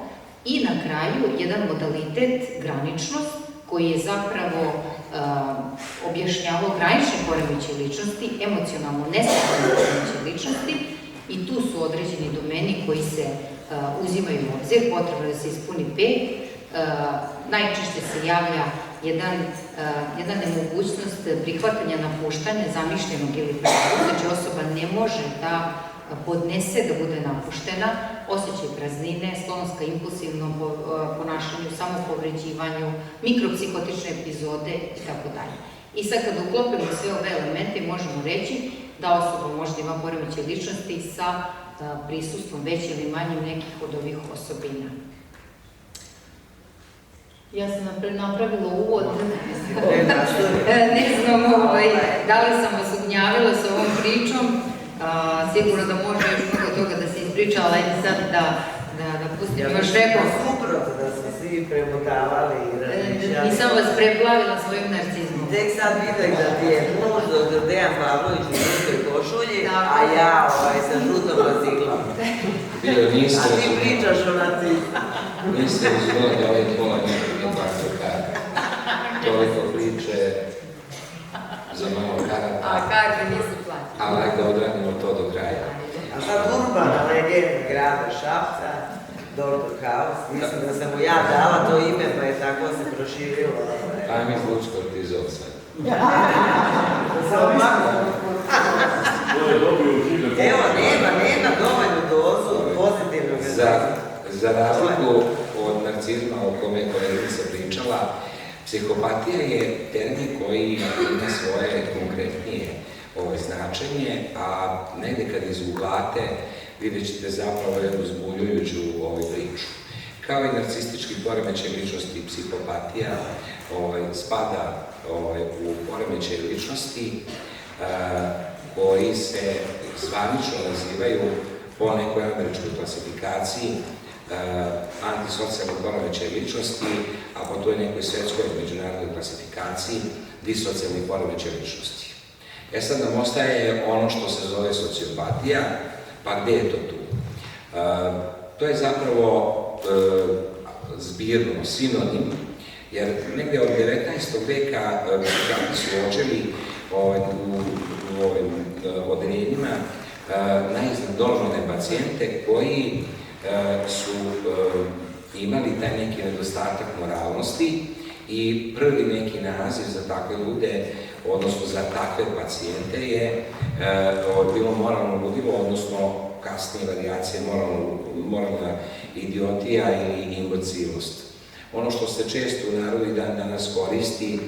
I na kraju jedan modalitet, graničnost, koji je zapravo objašnjavao granične poremećaje ličnosti, emocionalno nestabilne poremećaje ličnosti, i tu su određeni domeni koji se uzimaju u obzir, potrebno da se ispuni 5. Najčešće se javlja jedna nemogućnost prihvatanja napuštanja zamišljenog ili pravog, znači osoba ne može da podnese da bude napuštena, osjećaj praznine, sklonost ka impulsivnom ponašanju, samopovređivanju, mikropsihotične epizode itd. I sad kada uklopimo sve ove elemente, možemo reći da osoba može da ima poremećaj ličnosti sa prisustvom većim ili manjim nekih od ovih osobina. Ja sam napravila uvod, ne znam da li sam vas ugnjavila sa ovom pričom, sigurno da može još mnogo toga da se ispriča, ali ajde sad da pustim još neko. Suprotno, da smo svi premotavali i razmišljali. Nisam vas preplavila svojim narcizmom. Tek sad vidim da ti je muž dr. Dejan Pavlović u žutoj košulji, a ja sa žutom bacilom. A ti pričaš o narcizmu. Niste uzvoli da ovaj pola nekog je tako kada. Toliko priče za malo karata. A karte nisu plaćene. Ali da odradimo to do kraja. A sad urbana legenda grada Šapca, Dr. House, mislim da sam mu ja dala to ime, pa je tako se proširilo. Ajme zvuč kortizol sad. Evo, nema dovoljnu dozu pozitivnog. Za razliku od narcizma o kome je kolegica pričala, psihopatija je termin koji ima svoje konkretnije značenje, a negde kad izguglate vidjet ćete zapravo jednu zbunjujuću priču. Kao i narcistički poremećaj ličnosti, psihopatija spada u poremećaj ličnosti koji se zvanično nazivaju po nekoj američkoj klasifikaciji antisocijalni poremećaj ličnosti, a po toj nekoj svetskoj međunarodnoj klasifikaciji disocijalni poremećaj ličnosti. Sad nam ostaje ono što se zove sociopatija, pa gde je to tu? To je zapravo zbirno, sinonim, jer negde od 19. veka psihijatri su uočili u ovim odeljenjima naizgled normalne pacijente koji su imali taj neki nedostatak moralnosti i prvi neki naziv za takve ljude, odnosno za takve pacijente je bilo moralno ludilo, odnosno kasnije varijacije moralna idiotija ili imbecilnost. Ono što se često u narodu i dan danas koristi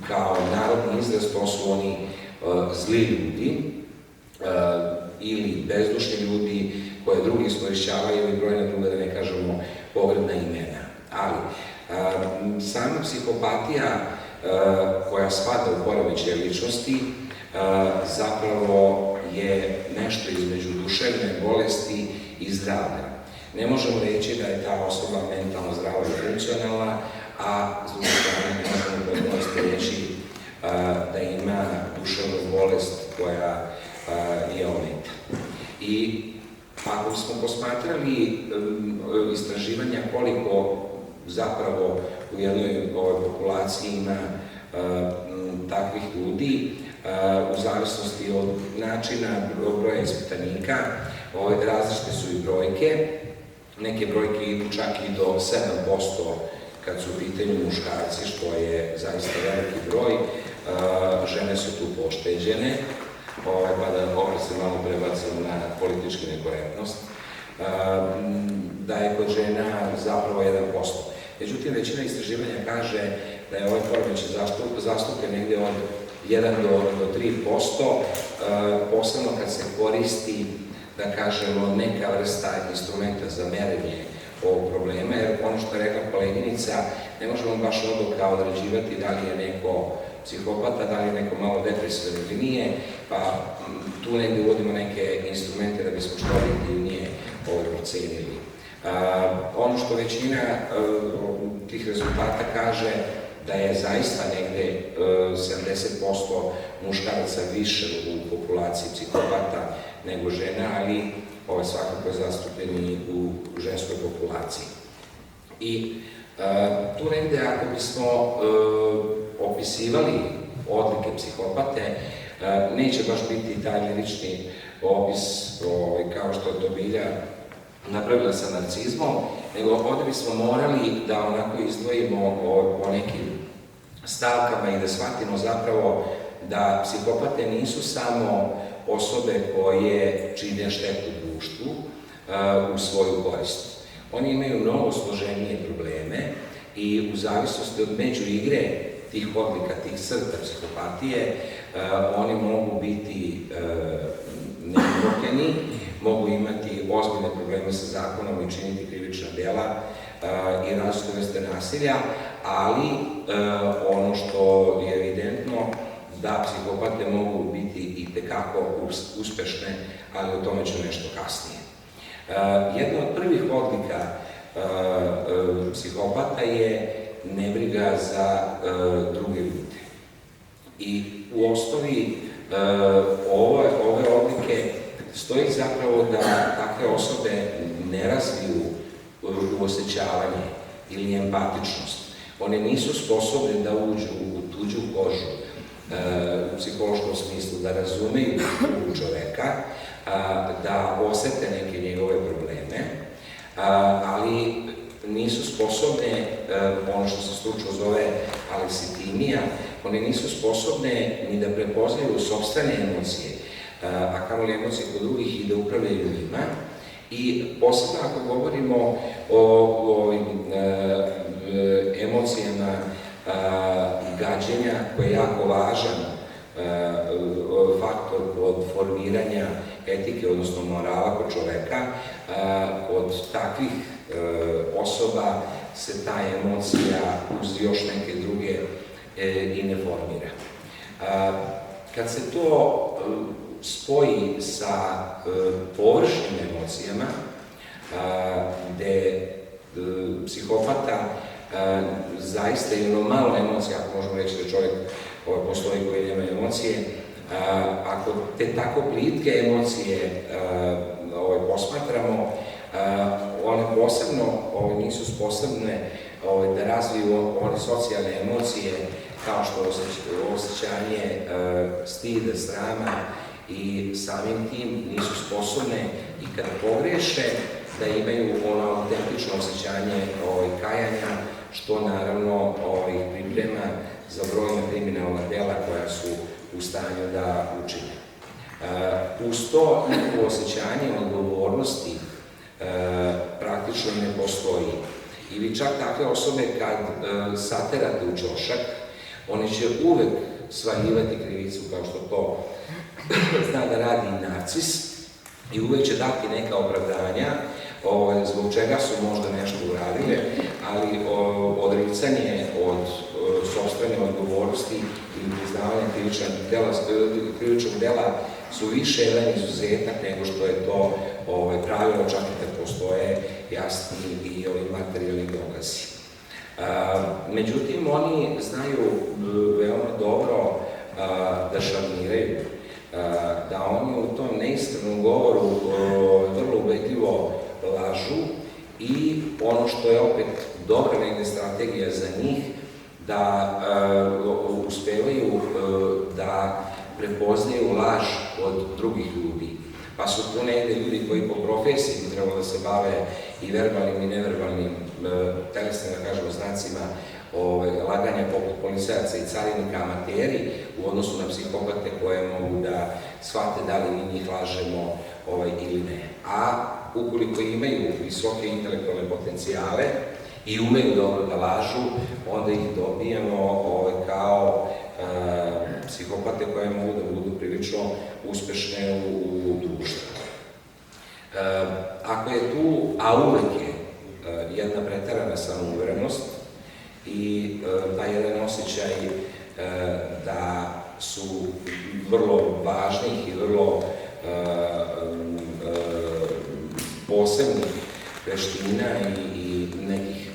kao narodni izraz, to su oni zli ljudi ili bezdušni ljudi koje drugi iskorišćavaju i brojna druga, da ne kažemo, pogrdna imena. Ali sama psihopatija koja spada u poremećaj ličnosti zapravo je nešto između duševne bolesti i zdravlja. Ne možemo reći da je ta osoba mentalno zdrava i funkcionalna, a s druge strane ne možemo potpunosti reći da ima duševnu bolest koja je ometa. I ako smo posmatrali istraživanja koliko zapravo u jednoj populaciji ima takvih ljudi, u zavisnosti od načina broja ispitanika, Različite su i brojke, neke brojke idu čak i do 7% kad su u pitanju muškarci, što je zaista veliki broj. Žene su tu pošteđene, pa da opet se malo prebacimo na političku nekorektnost, da je kod žena zapravo 1%. Međutim, većina istraživanja kaže da je ovaj poremećaj zastupljen negde od 1 do 3%, posebno kad se koristi, da kažemo, neka vrsta instrumenta za merenje ovog problema, jer ono što je rekla koleginica, ne možemo baš odluka određivati da li je neko psihopata, da li je neko malo depresivan ili nije, pa tu negdje uvodimo neke instrumente da bismo što objektivnije procenili. Ono što većina tih rezultata kaže da je zaista negde 70% muškaraca više u populaciji psihopata nego žena, ali svakako je zastupljeni u ženskoj populaciji. I tu negde, ako bismo opisivali odlike psihopate, neće baš biti taj lirični opis kao što je to Bilja napravila sa narcizmom, nego ovdje bismo morali da onako izdvojimo o nekim stavkama i da shvatimo zapravo da psihopate nisu samo osobe koje čine štetu društvu u svoju korist. Oni imaju mnogo složenije probleme i u zavisnosti od međuigre tih odlika, tih crta psihopatije, oni mogu biti neuropljeni, mogu imati ozbiljne probleme sa zakonom i činiti krivična dela i različite vrste nasilja, ali ono što je evidentno da psihopate mogu biti i tekako uspešne, ali o tome ću nešto kasnije. Jedna od prvih odlika psihopata je nebriga za druge ljude. I u osnovi ove odlike stoji zapravo da takve osobe ne razviju uosjećavanje ili empatičnost. One nisu sposobne da uđu u tuđu kožu u psihološkom smislu, da razumeju drugog čoveka, da osete neke njegove probleme, ali nisu sposobne, ono što se stručno zove alisitimija, one nisu sposobne ni da prepoznaju sopstvene emocije, a kamoli emocije kod drugih i da upravljaju njima. I posebno ako govorimo o emocijama gađenja, koji je jako važan faktor kod formiranja etike, odnosno morala kod čoveka, kod takvih osoba se ta emocija uz još neke druge i ne formira. Kad se to spoji sa površnim emocijama, gde psihopata zaista ima malo emocija, ako možemo reći da čovjek postoji koji nema emocije, ako te tako plitke emocije posmatramo, one posebno nisu sposobne da razviju one socijalne emocije kao što osjećanje stida, srama, i samim tim nisu sposobne i kada pogreše da imaju ono autentično osjećanje kajanja, što naravno ih priprema za brojna kriminalna dela koja su u stanju da učine. Uz to njihovo osjećanje odgovornosti praktično ne postoji. I vi čak takve osobe kad saterate u ćošak, oni će uvek svaljivati krivicu kao što to zna da radi i narcis i uvek će dati neka opravdanja zbog čega su možda nešto uradile, ali odricanje od sopstvene odgovornosti ili priznavanje krivičnog dela su više jedan izuzetak nego što je to pravilo, čak i kad postoje jasni i materijalni dokazi. Međutim, oni znaju veoma dobro da šarmiraju, da oni u tom neiskrenom govoru vrlo ubedljivo lažu i ono što je opet dobra negde strategija za njih, da uspevaju da prepoznaju laž od drugih ljudi. pa su tu negde ljudi koji po profesiji bi trebalo da se bave i verbalnim i neverbalnim telesnim, da kažemo, znacima laganja poput policajaca i carinika amateri u odnosu na psihopate koje mogu da shvate da li mi njih lažemo ili ne. A ukoliko imaju visoke intelektualne potencijale i umeju dobro da lažu, onda ih dobijamo kao psihopate koje mogu da budu prilično uspešne u društvu. Ako je tu, a uvek je jedna preterana samouverenost i taj jedan osjećaj da su vrlo važnih i vrlo posebnih veština i nekih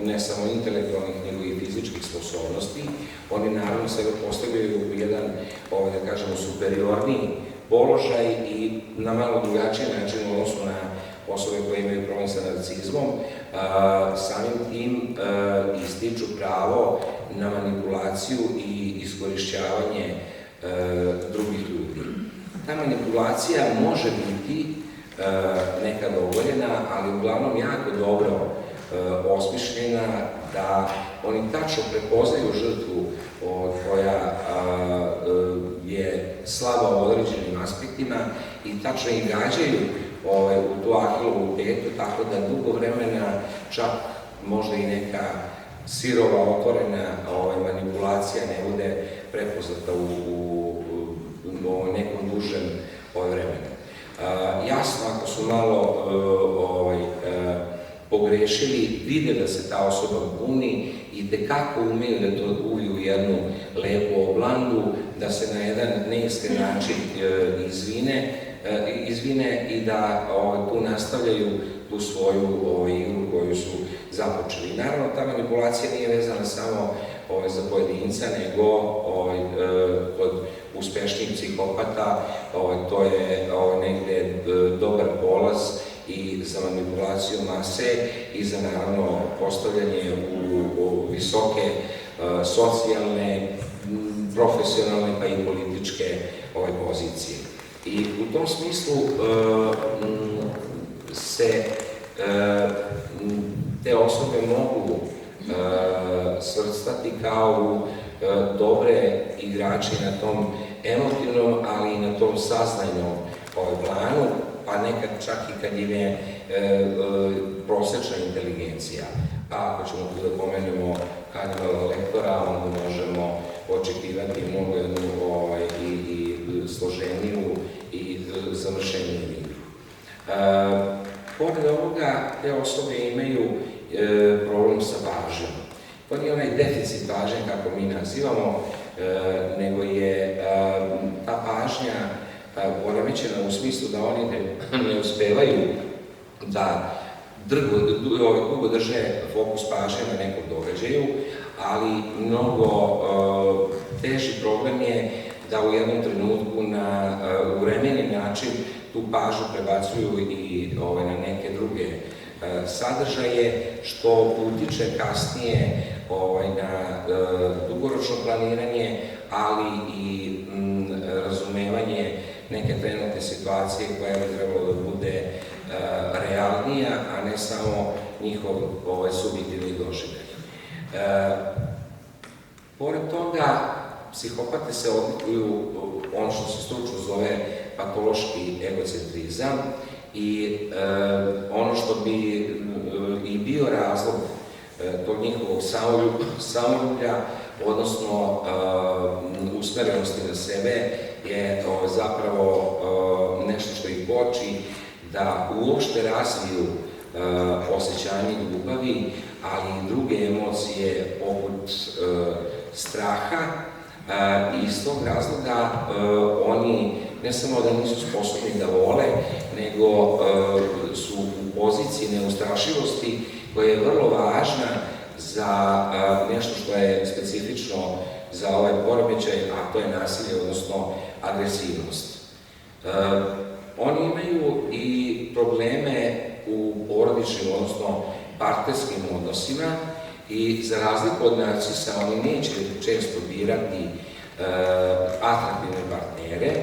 ne samo intelektualnih, nego i fizičkih sposobnosti, oni naravno sebe postavljaju u jedan, da kažemo, superiorniji položaj i na malo drugačiji način u odnosu na osobe koje imaju problem sa narcizmom, samim tim ističu pravo na manipulaciju i iskorišćavanje drugih ljudi. Ta manipulacija može biti nekad dovoljena, ali uglavnom jako dobro osmišljena, da oni tačno prepoznaju žrtvu koja je slaba u određenim aspektima i tačno ih gađaju u tu ahilovu petu, tako da dugo vremena čak možda i neka sirova otvorena manipulacija ne bude prepoznata u nekom dužem vremenu. Jasno, ako su malo pogrešili, vide da se ta osoba buni i tekako umeju da to uviju u jednu lepu oblandu, da se na jedan neiskren način izvine i da tu nastavljaju tu svoju igru koju su započeli. Naravno, ta manipulacija nije vezana samo za pojedinca, nego kod uspešnijih psihopata to je negde dobar polaz i za manipulaciju mase i za, naravno, postavljanje u visoke socijalne, profesionalne pa i političke pozicije. I u tom smislu se te osobe mogu svrstati kao dobre igrače na tom emotivnom, ali i na tom saznajnom planu, pa nekad čak i kad im je prosečna inteligencija. Pa ako ćemo tu da pomenemo Hannibala Lectera, onda možemo očekivati mnogo jednu i složeniju i zamršeniju igru. Pored ovoga, te osobe imaju problem sa pažnjom. To nije onaj deficit pažnje, kako mi nazivamo, nego je ta pažnja poremećena u smislu da oni ne uspevaju da dugo drže fokus pažnje na nekom događaju, ali mnogo teži problem je da u jednom trenutku na uvremeni način tu pažnju prebacuju i na neke druge sadržaje, što utiče kasnije na dugoročno planiranje, ali i razumevanje neke trenutne situacije koja bi trebalo da bude realnija, a ne samo njihov subjektivni doživljaj. Pored toga, psihopate se odlikuju ono što se stručno zove patološki egocentrizam i ono što bi i bio razlog tog njihovog samoljublja, odnosno usmerenosti na sebe, je zapravo nešto što ih koči da uopšte razviju osjećanje ljubavi, ali i druge emocije poput straha, i iz tog razloga oni ne samo da nisu sposobni da vole, nego su u poziciji neustrašivosti koja je vrlo važna za nešto što je specifično za ovaj poremećaj, a to je nasilje, odnosno agresivnost. Oni imaju i probleme u porodičnim, odnosno partnerskim odnosima i za razliku od narcisa oni neće često birati atraktivne partnere,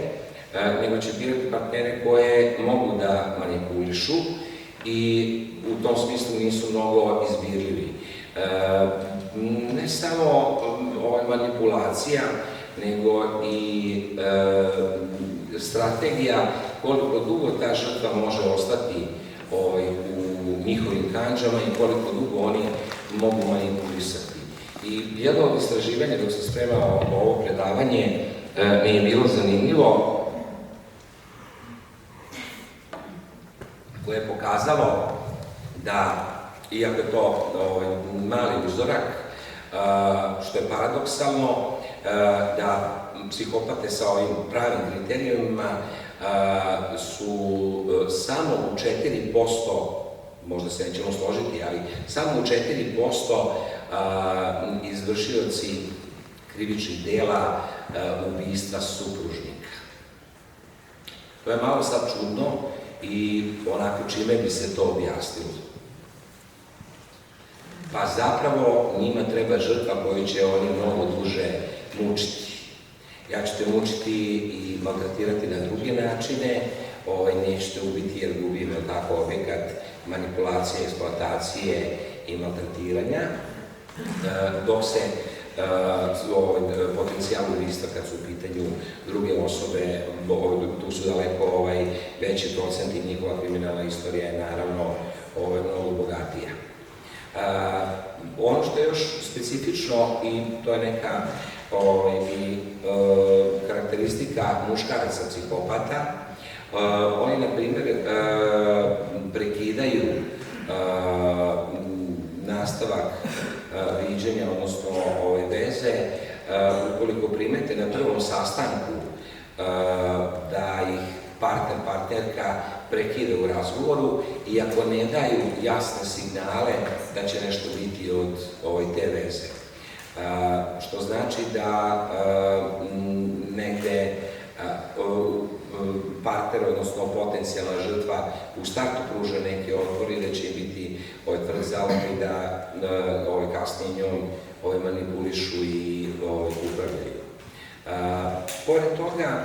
nego će birati partnere koje mogu da manipulišu i u tom smislu nisu mnogo izbirljivi. Ne samo manipulacija, nego i strategija koliko dugo ta žrtva može ostati u njihovim kandžama i koliko dugo oni mogu manipulisati. I jedno od istraživanja dok se spremao ovo predavanje mi je bilo zanimljivo, koje je pokazalo da, iako je to mali uzorak, što je paradoksalno, da psihopate sa ovim pravim kriterijumima su samo u 4%, možda se nećemo složiti, ali samo u 4% izvršioci krivičnih dela ubistva supružnika. To je malo sad čudno i onako čime bi se to objasnilo. Pa zapravo njima treba žrtva koju će oni mnogo duže mučiti. Ja ću te mučiti i maltretirati na druge načine, nećete ubiti jer gubim tako objekat manipulacije, eksploatacije i maltretiranja, dok se potencijal ubistva kad su u pitanju druge osobe, tu su daleko veći procent i njihova kriminalna istorija je naravno mnogo bogatija. Ono što je još specifično i to je neka karakteristika muškaraca psihopata, oni na primjer prekidaju nastavak viđenja, odnosno veze, ukoliko primete na prvom sastanku da ih partnerka prekida u razgovoru i ako ne daju jasne signale da će nešto biti od te veze. Što znači da negde partner, odnosno potencijalna žrtva u startu pruža neke otpori da će biti tvrd zalog i da kasnije njom manipulišu i upravljaju. Pored toga,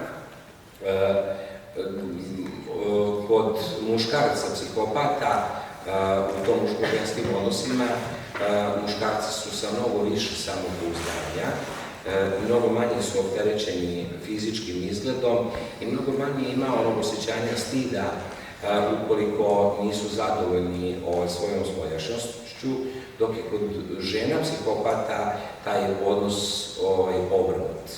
kod muškaraca psihopata u tom muško-ženskim odnosima muškarci su sa mnogo više samopouzdanja, mnogo manje su opterećeni fizičkim izgledom i mnogo manje ima onog osjećanja stida ukoliko nisu zadovoljni svojom spoljašnjošću, dok je kod žena psihopata taj odnos obrnut.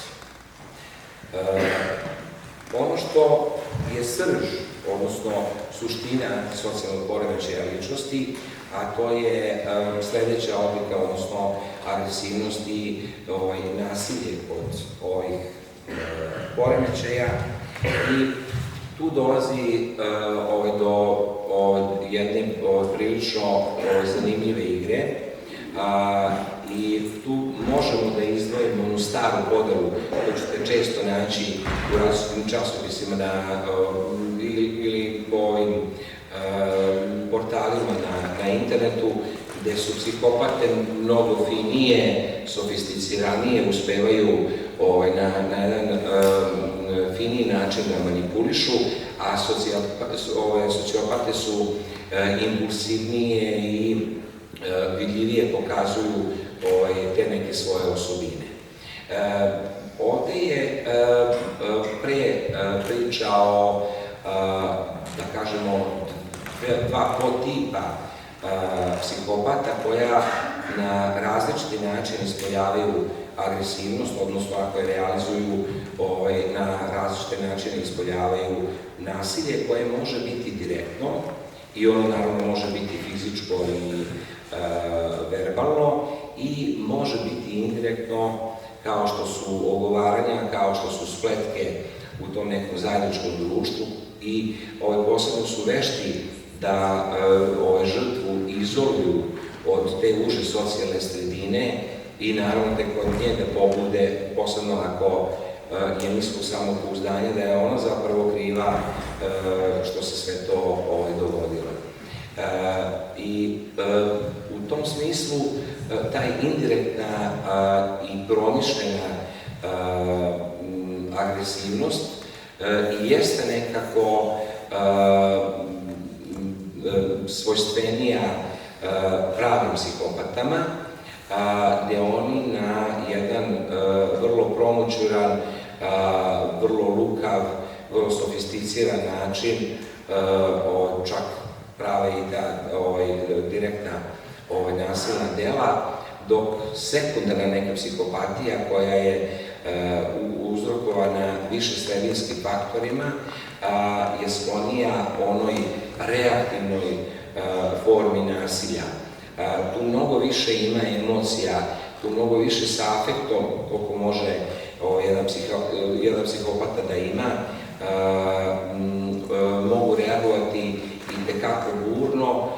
Ono što je srž, odnosno suština socijalnog poremećaja ličnosti, a to je sledeća oblika, odnosno agresivnost i nasilje kod ovih poremećaja. I tu dolazi do jedne prilično zanimljive igre i tu možemo da izdvojimo onu staru podelu koju ćete često naći u različitim časopisima ili po ovim portalima na internetu, gde su psihopate mnogo finije, sofisticiranije, uspevaju na jedan finiji način da manipulišu, a sociopate su impulsivnije i vidljivije pokazuju te neke svoje osobine. Ovde je pre pričao, da kažemo, dva podtipa psihopata koja na različiti način ispoljavaju agresivnost, odnosno ako je realizuju na različite načine ispoljavaju nasilje koje može biti direktno i ono naravno može biti fizičko i verbalno i može biti indirektno kao što su ogovaranja, kao što su spletke u tom nekom zajedničkom društvu i posebno su vešti da žrtvu izoluju od te uže socijalne sredine i naravno tek od nje da pobude, posebno ako je niskog samopouzdanja, da je ona zapravo kriva što se sve to dogodilo. I u tom smislu taj indirektna i promišljena agresivnost i jeste nekako svojstvenija pravim psihopatama, gdje oni na jedan vrlo promućuran, vrlo lukav, vrlo sofisticiran način čak prave i direktna nasilna dela, dok sekundarna neka psihopatija koja je uzrokovana više sredinskim faktorima je sklonija onoj reaktivnoj formi nasilja. Tu mnogo više ima emocija, tu mnogo više sa afektom koliko može jedan psihopata da ima, mogu reagovati i tekako burno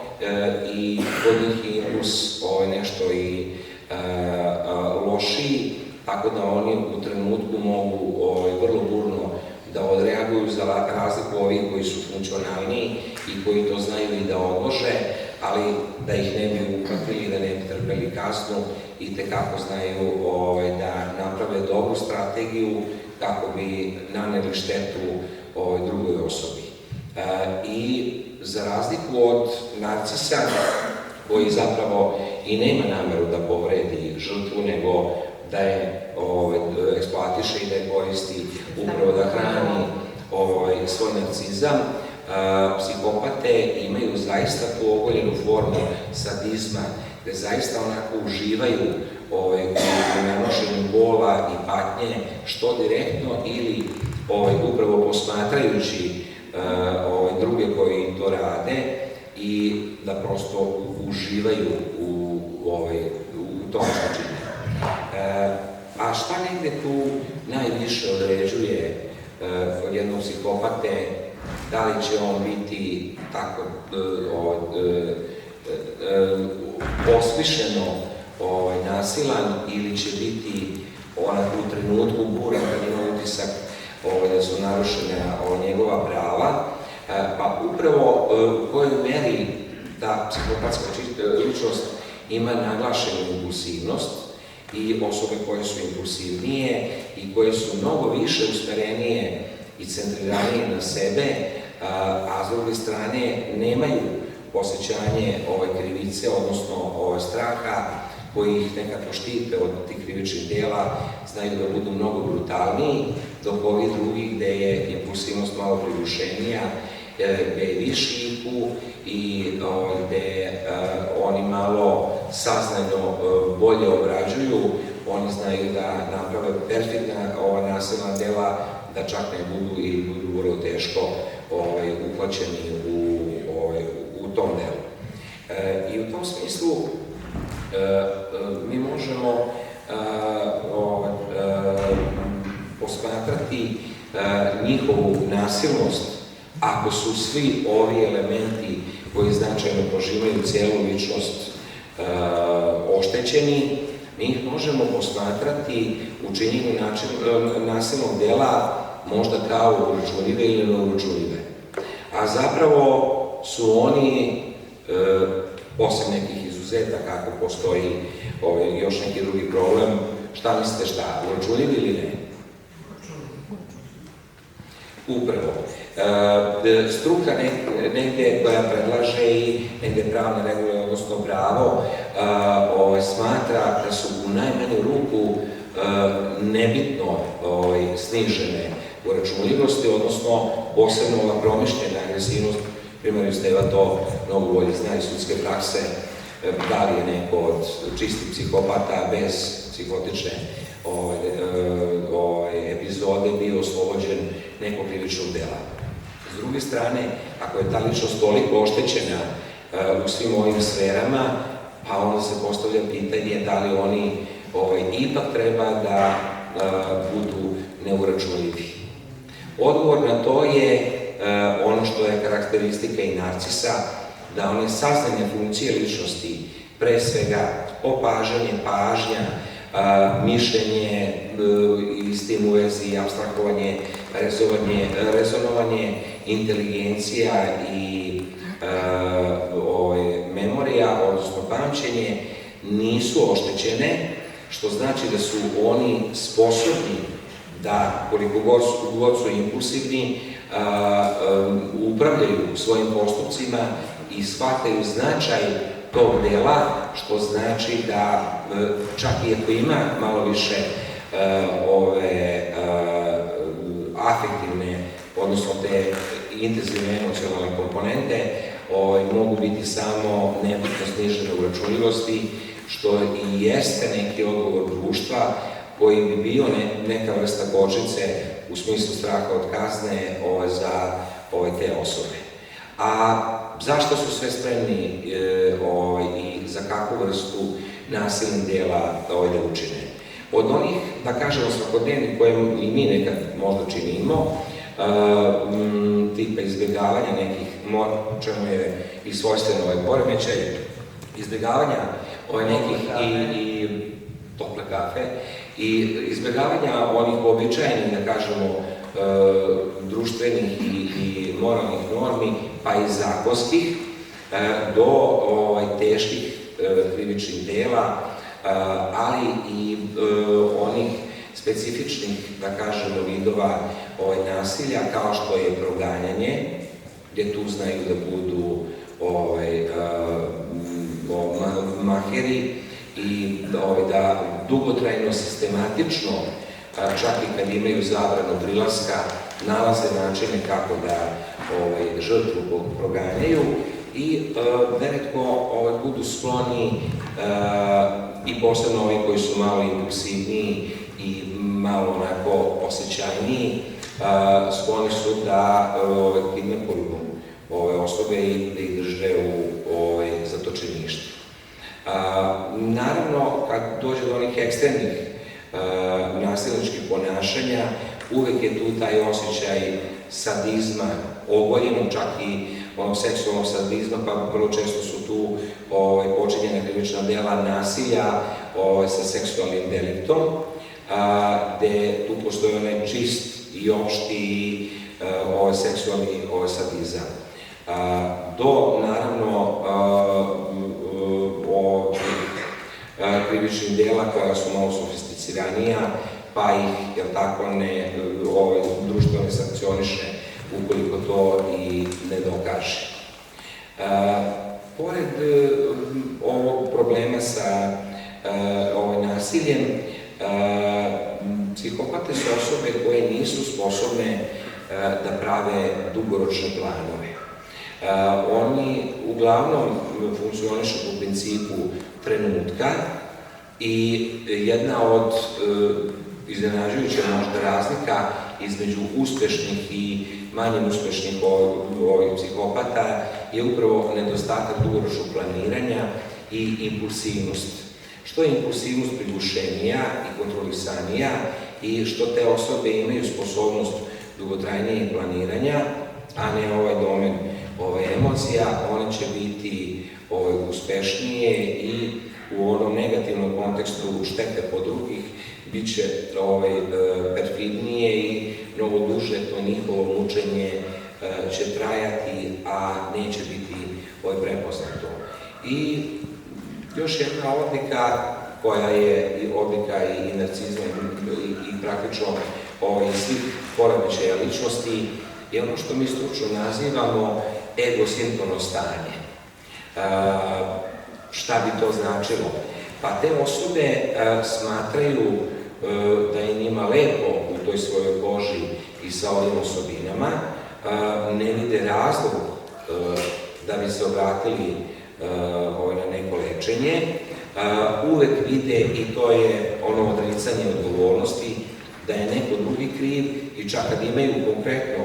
i kod njih je impuls nešto i lošiji, tako da oni u trenutku mogu vrlo burno da odreaguju za razliku ovih koji su funkcionalniji i koji to znaju i da odlože, ali da ih ne bi uhvatili, da ne bi trpeli kaznu i tekako znaju da naprave dobru strategiju kako bi naneli štetu drugoj osobi. I za razliku od narcisa, koji zapravo i nema nameru da povredi žrtvu, nego da je eksploatiše i da je koristi upravo da hrani svoj narcizam, psihopate imaju zaista tu ogoljenu formu sadizma, gde zaista onako uživaju u nanošenju bola i patnje, što direktno ili upravo posmatrajući druge koji to rade i da prosto uživaju u tom što čine. A šta negde tu najviše određuje od jednog psihopate, da li će on biti tako posvišeno nasilan ili će biti onako u trenutku buran kad ima utisak da su narušena njegova prava, pa upravo u kojoj meri ta psihopatska ličnost ima naglašenu impulsivnost i osobe koje su impulsivnije i koje su mnogo više usmerenije i centriranije na sebe, a s druge strane nemaju osjećanje krivice, odnosno straha koji ih nekako štite od tih krivičnih dela, znaju da budu mnogo brutalniji, dok ovi drugi gde je impulsivnost malo pridušenija, gde je viši IQ i gde oni malo saznajno bolje obrađuju, oni znaju da naprave perfektna nasilna dela, da čak ne budu ili budu vrlo teško uhvaćeni u tom delu. I u tom smislu mi možemo posmatrati njihovu nasilnost ako su svi ovi elementi koji značajno proživaju cijelu ličnost oštećeni, mi ih možemo posmatrati u činjenju nasilnog dela možda kao uračunljive ili neuračunljive. A zapravo su oni, osim nekih izuzetaka, ako postoji još neki drugi problem, šta mislite šta, uračunljivi ili ne? Upravo. Struka negdje koja predlaže i negdje pravne regule, odnosno pravo, smatra da su u najmanju ruku nebitno snižene uračunljivosti, odnosno posebno ova promišljena agresivnost. Primjer Steva to mnogo bolje zna iz sudske prakse, da li je neko od čistih psihopata bez psihotične epizode bio oslobođen nekog krivičnog dela. S druge strane, ako je ta ličnost toliko oštećena u svim ovim sferama, pa onda se postavlja pitanje da li oni ipak treba da budu neuračunljivi. Odgovor na to je ono što je karakteristika i narcisa, da one saznanje funkcije ličnosti, pre svega opažanje, pažnja, mišljenje i s tim u vezi apstrahovanje, rezonovanje, inteligencija i memorija, odnosno pamćenje, nisu oštećene, što znači da su oni sposobni da koliko god su impulsivni, upravljaju svojim postupcima i shvataju značaj tog dela, što znači da čak i ako ima malo više afektivne, odnosno te intenzivne emocionalne komponente, mogu biti samo nebitno snižene uračunljivosti, što i jeste neki odgovor društva koji bi bio neka vrsta kočnice u smislu straha od kazne za te osobe. A zašto su sve spremni i za kakvu vrstu nasilnih dela da učine? Od onih, da kažemo, svakodnevnih koje i mi nekad možda činimo, tipa izbjegavanja nekih, čemu je i svojstveno poremećaj, izbjegavanja nekih i tople kafe, i izbjegavanja onih uobičajenih, da kažemo, društvenih i moralnih normi, pa i zakonskih, do teških krivičnih dela, ali i onih specifičnih, da kažemo, vidova nasilja, kao što je proganjanje, gdje tu znaju da budu maheri i da dugotrajno, sistematično, čak i kad imaju zabranu prilaska, nalaze načine kako da žrtvu proganjaju i neretko budu skloni, i posebno ovi koji su malo impulsivniji i malo onako osjećajniji, skloni su da kidnapuju osobe i da ih drže u zatočeništvu. Naravno, kad dođe do onih ekstremnih nasilničkih ponašanja, uvek je tu taj osjećaj sadizma, ogoljenog, čak i onog seksualnog sadizma, pa vrlo često su tu počinjena krivična dela nasilja sa seksualnim deliktom, gde tu postoji onaj čist i opšti seksualni sadizam. Do, naravno, krivičnih dela koja su malo sofisticiranija, pa ih, jel tako, društvo ne sankcioniše ukoliko to i ne dokaže. Pored ovog problema sa nasiljem, psihopate su osobe koje nisu sposobne da prave dugoročne planove. Oni uglavnom funkcionišu po principu trenutka i jedna od iznenađujuća možda razlika između uspešnih i manje uspešnih ovih psihopata je upravo nedostatak dugoročnog planiranja i impulsivnost. Što je impulsivnost prigušenija i kontrolisanija i što te osobe imaju sposobnost dugotrajnijeg planiranja, a ne ovaj domen emocija, one će biti uspešnije i u onom negativnom kontekstu štete po drugih bit će perfidnije i mnogo duže to njihovo mučenje će trajati, a neće biti prepoznato. I još jedna odlika koja je odlika i narcizma i praktično svih poremećaja ličnosti je ono što mi stručno nazivamo egosintono stanje. Šta bi to značilo? Pa te osobe smatraju da je njima lepo u toj svojoj koži i sa ovim osobinama, ne vide razlog da bi se obratili na neko lečenje, uvek vide, i to je ono odricanje odgovornosti, da je neko drugi kriv i čak kad imaju konkretno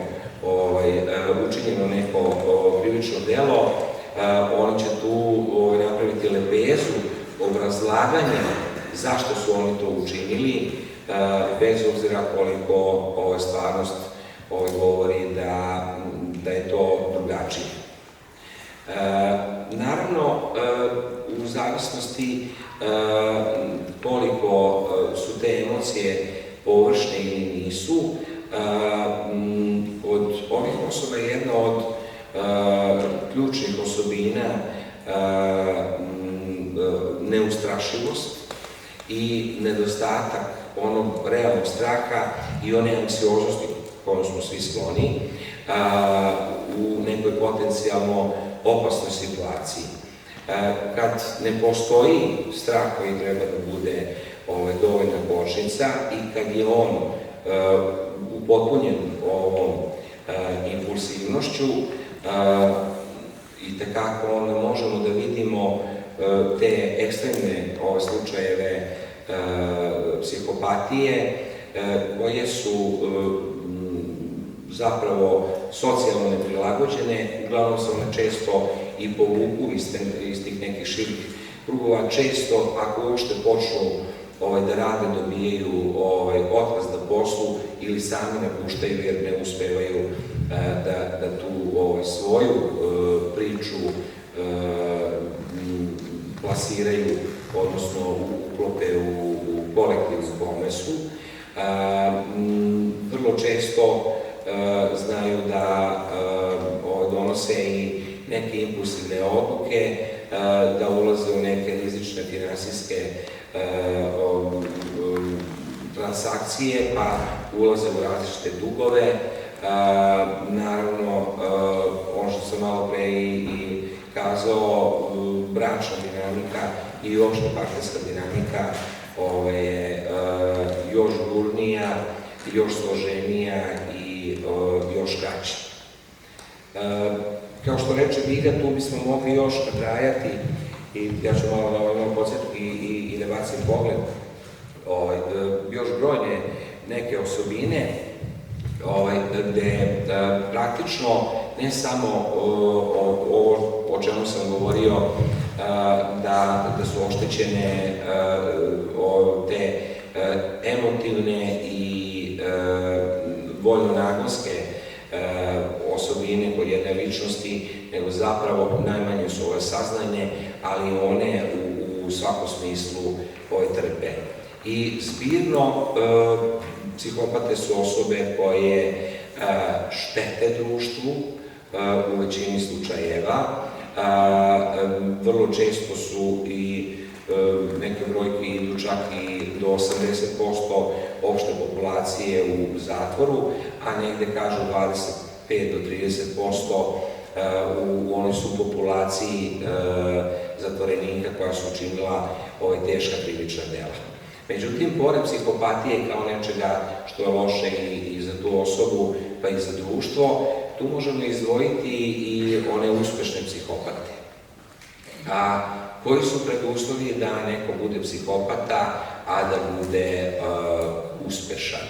učinjeno neko krivično delo, oni će tu napraviti lepezu obrazlaganja zašto su oni to učinili, bez obzira koliko stvarnost govori da je to drugačije. Naravno, u zavisnosti koliko su te emocije površne ili nisu, od ovih osoba je jedna od ključnih osobina neustrašivost i nedostatak onog realnog straha i one anksioznosti kojom smo svi skloni u nekoj potencijalno opasnoj situaciji. Kad ne postoji strah koji treba da bude dovoljna kočnica i kad je on upotpunjen ovom impulsivnošću, i tekako onda možemo da vidimo te ekstremne slučajeve psihopatije koje su zapravo socijalno neprilagođene, uglavnom se one često i povuku iz tih nekih širih krugova, često ako uopšte počnu da rade, dobijaju otkaz na poslu ili sami napuštaju jer ne uspevaju da tu svoju priču plasiraju, odnosno uklope u kolektivnu pomesu. Vrlo često znaju da donose i neke impulsivne odluke, da ulaze u neke rizične finansijske transakcije, pa ulaze u različite dugove. Naravno, ono što sam malo pre i kazao, bračna dinamika i uopšte partnerska dinamika je još gurnija, još složenija i još kraća. Kao što reče Vida, tu bismo mogli još nabrajati, i ja ću malo na ovaj podsjetiti i da bacim pogled, još brojne neke osobine gde praktično ne samo ovo o čemu sam govorio, da su oštećene te emotivne i voljno-nagonske osobine kod jedne ličnosti, nego zapravo najmanje su saznajne, ali one u svakom smislu trpe. I zbirno, psihopate su osobe koje štete društvu u većini slučajeva. Vrlo često su i neke brojke idu čak i do 80% opšte populacije u zatvoru, a negde kažu 25 do 30% u onoj subpopulaciji zatvorenika koja su učinila teška krivična dela. Međutim, pored psihopatije kao nečega što je loše i za tu osobu, pa i za društvo, tu možemo izdvojiti i one uspešne psihopate. A koji su preduslovi da neko bude psihopata, a da bude uspešan?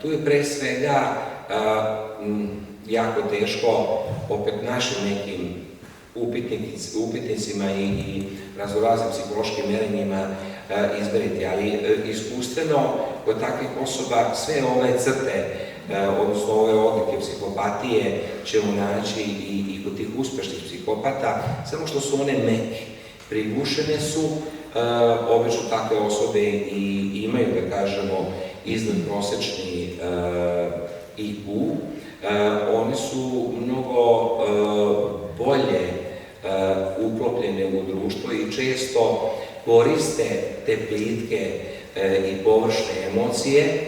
Tu je pre svega jako teško, opet našim nekim upitnicima i raznoraznim psihološkim merenjima izmeriti, ali iskustveno kod takvih osoba sve ove crte, odnosno ove odlike psihopatije ćemo naći i kod tih uspešnih psihopata, samo što su one meke. Prigušene su, obično takve osobe i imaju, da kažemo, iznadprosečni IQ, one su mnogo bolje uklopljene u društvo i često koriste te plitke i površne emocije,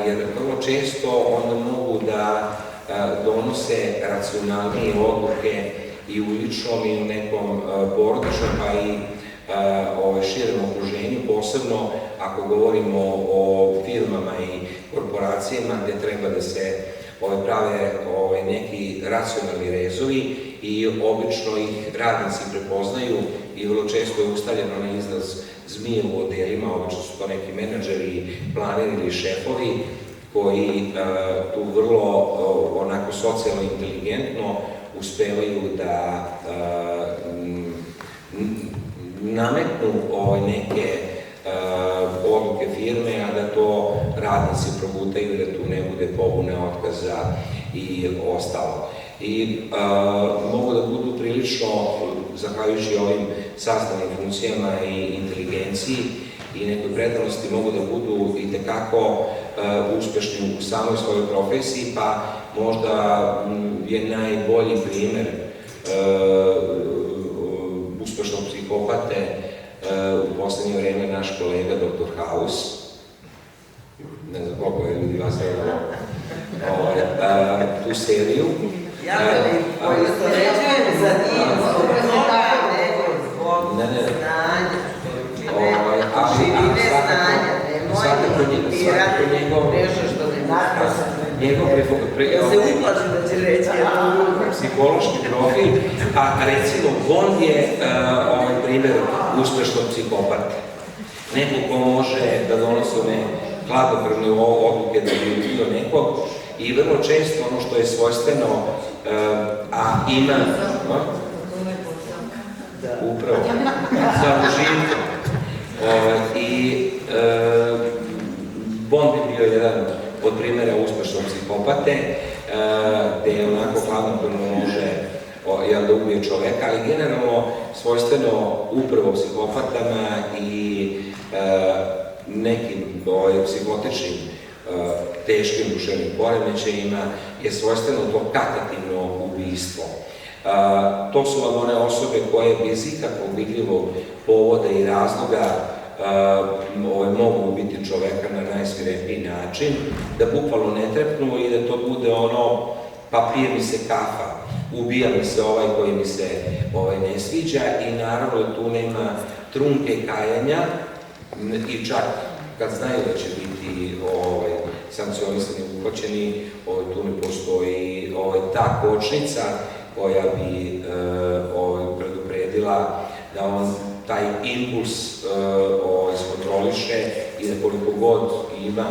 jer vrlo često onda mogu da donose racionalnije odluke i u ličnom i u nekom porodičnom, pa i širem okruženju, posebno ako govorimo o firmama i korporacijama gde treba da se prave neki racionalni rezovi i obično ih radnici prepoznaju i vrlo često je ustavljen onaj izraz zmije u odelima, obično su to neki menadžeri, planeri ili šefovi koji tu vrlo onako socijalno inteligentno uspevaju da nametnu neke odluke firme, a da to radnici progutaju, da tu ne bude pobune, otkaza i ostalo. I mogu da budu prilično, zahvaljujući ovim sastavnim funkcijama i inteligenciji i nekoj predanosti, mogu da budu i tekako uspešni u samoj svojoj profesiji, pa možda je najbolji primer uspešnog psihopate u poslednje vreme naš kolega Dr. House, ne znam koliko je ljudi vas tu seriju. Ja ne poistoređujem za njim zbog toga, nego zbog znanja. Živine znanja, nemoj birati nešto što ne znaš. Ja se uplašim da će reći psihološki profil, a recimo Bond je primjer uspešnog psihopata. Neko ko može da donosi one hladnokrvne odluke da bi ubio nekog i vrlo često ono što je svojstveno, a ima upravo za užitkom. I Bond bi bio jedan od primjera uspešnog psihopate, gde onako hladnokrvno može da ubije čoveka, ali generalno svojstveno upravo psihopatama i nekim psihotičnim teškim duševnim poremećajima je svojstveno to katativno ubijstvo. To su vam one osobe koje bez ikakvog vidljivog povoda i razloga mogu ubiti čoveka na najsvirepiji način, da bukvalno ne trepnu i da to bude ono, pa pije mi se kafa, ubija mi se ovaj koji mi se ne sviđa i naravno tu nema trunke kajanja i čak kad znaju da će biti sankcionisani, uhvaćeni, tu ne postoji ta kočnica koja bi predupredila da on taj impuls iskontroliše i da koliko god ima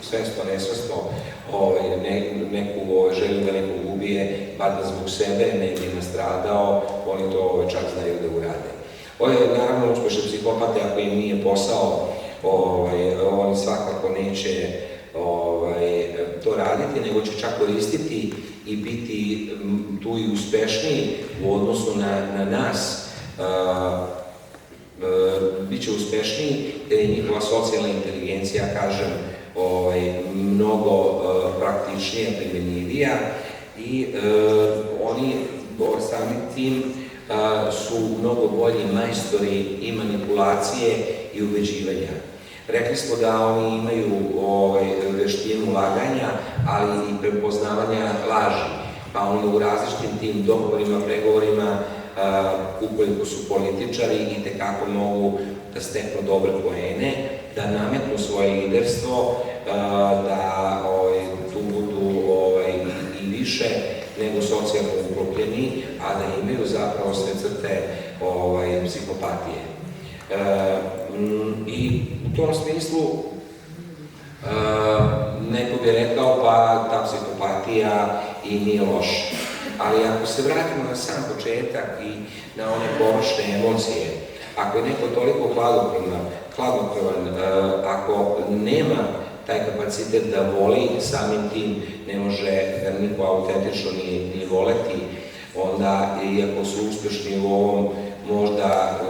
svesno, nesvesno neku želju da nekog ubije, bar da zbog sebe ne bi nastradao, oni to čak znaju da urade. Ovo je naravno uspešne psihopate, ako im nije posao, oni svakako neće to raditi, nego će čak koristiti i biti tu i uspešniji u odnosu na nas. Biće uspešniji, jer je njihova socijalna inteligencija, kažem, mnogo praktičnija, primenjivija i oni samim tim su mnogo bolji majstori i manipulacije i ubeđivanja. Rekli smo da oni imaju veštinu laganja, ali i prepoznavanja laži, pa onda u različitim tim dogovorima, pregovorima, ukoliko su političari i tekako mogu da steknu dobre poene, da nametnu svoje liderstvo, da tu budu i više nego socijalno uklopljeni, a da imaju zapravo sve crte psihopatije. I u tom smislu neko bi rekao pa ta psihopatija i nije loša. Ali ako se vratimo na sam početak i na one površne emocije, ako je neko toliko hladnokrvan, ako nema taj kapacitet da voli, samim tim ne može niko autentično ni voleti, onda iako su uspešni u ovom možda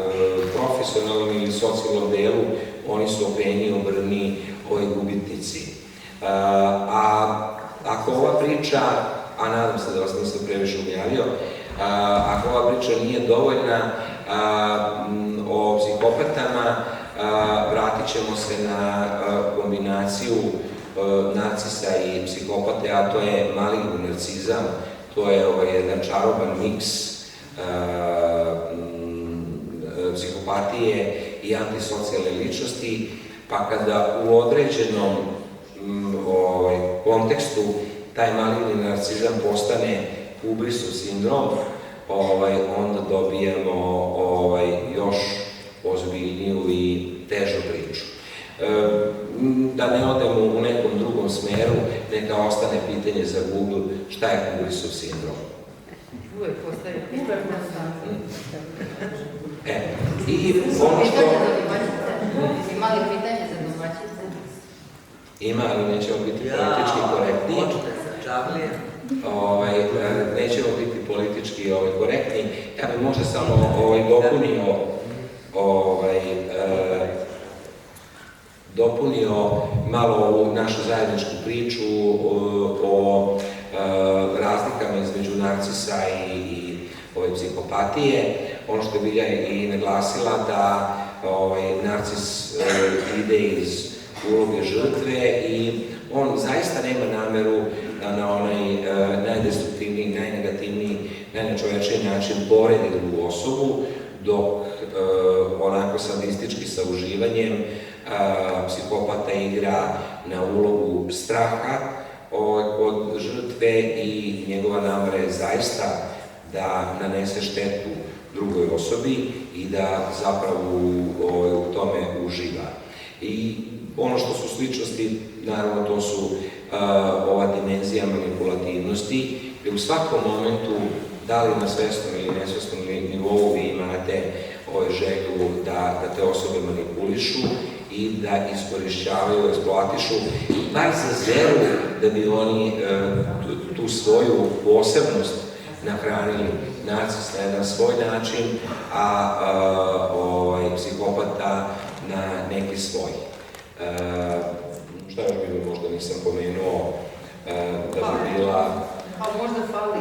profesionalnom ili socijalnom delu, oni su openi, obrni, gubitnici. A ako ova priča, a nadam se da vas nisam previše ujavio, ako ova priča nije dovoljna o psihopatama, vratit ćemo se na kombinaciju narcisa i psihopate, a to je maligni narcizam, to je jedan čaroban miks psihopatije i antisocijalne ličnosti, pa kada u određenom kontekstu taj maligni narcizam postane Hubrisov sindrom, onda dobijamo još ozbiljniju i težu priču. Da ne odemo u nekom drugom smeru, neka ostane pitanje za Google šta je Hubrisov sindrom. Uvijek postaje pitanje. I ono što... Imali pitanje za domaćice? Ima, ali nećemo biti politički korektni. Nećemo biti politički korektni. Ja bih možda samo dopunio malo ovu našu zajedničku priču o razlikama između narcisa i psihopatije. Ono što je Bilja i naglasila da Narcis ide iz uloge žrtve i on zaista nema nameru da na onaj najdestruktivniji, najnegativniji, najnečovečniji način poredi drugu osobu, dok onako sadistički sa uživanjem psihopata igra na ulogu straha od žrtve i njegova namera je zaista da nanese štetu drugoj osobi i da zapravo u tome uživa. I ono što su sličnosti, naravno to su ova dimenzija manipulativnosti, gdje u svakom momentu, da li na svesnom ili nesvesnom nivou, vi imate želju da te osobe manipulišu i da iskorišćavaju, eksploatišu, bar za zeru da bi oni tu svoju posebnost nahranili. Narcis na jedan svoj način, a psihopata na neki svoj. Šta još bilo, možda nisam pomenuo da bi bila... Pa možda fali,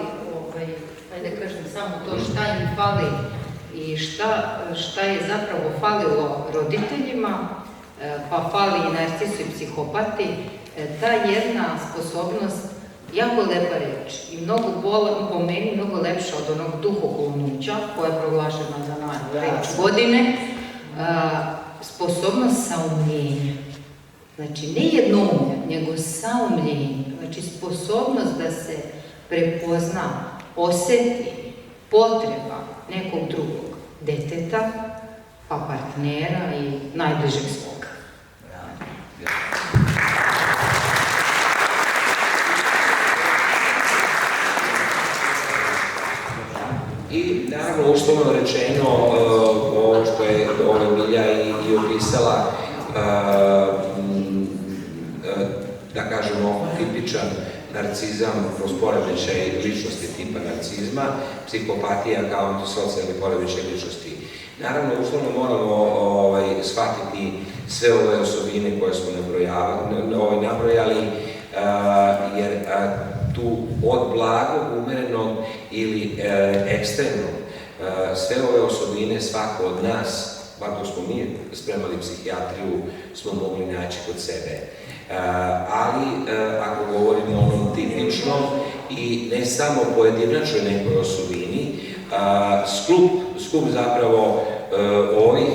ajde kažem samo to šta im fali i šta je zapravo falilo roditeljima, pa fali i narcisu i psihopati, ta jedna sposobnost, jako lepa reč i po meni mnogo lepša od onog duhoklonuća koja je proglašena za reč godine, sposobnost saumljenja. Znači, ne jednoumlja, nego saumljenja. Znači, sposobnost da se prepozna, oseti potreba nekog drugog deteta, pa partnera i najbližeg svoga. I naravno, uslovno rečeno, ovo što je Milja i opisala, da kažemo, tipičan narcizam kroz poremećaj ličnosti tipa narcizma, psihopatija kao antisocijalni poremećaj ličnosti. Naravno, uslovno moramo shvatiti sve ove osobine koje smo nabrojali, jer tu od blagog, umerenog ili ekstremnog, sve ove osobine svako od nas, bar dok smo mi spremali psihijatriju, smo mogli naći kod sebe. Ali, ako govorimo o onom tipičnom i ne samo pojedinačnoj nekoj osobini, skup zapravo ovih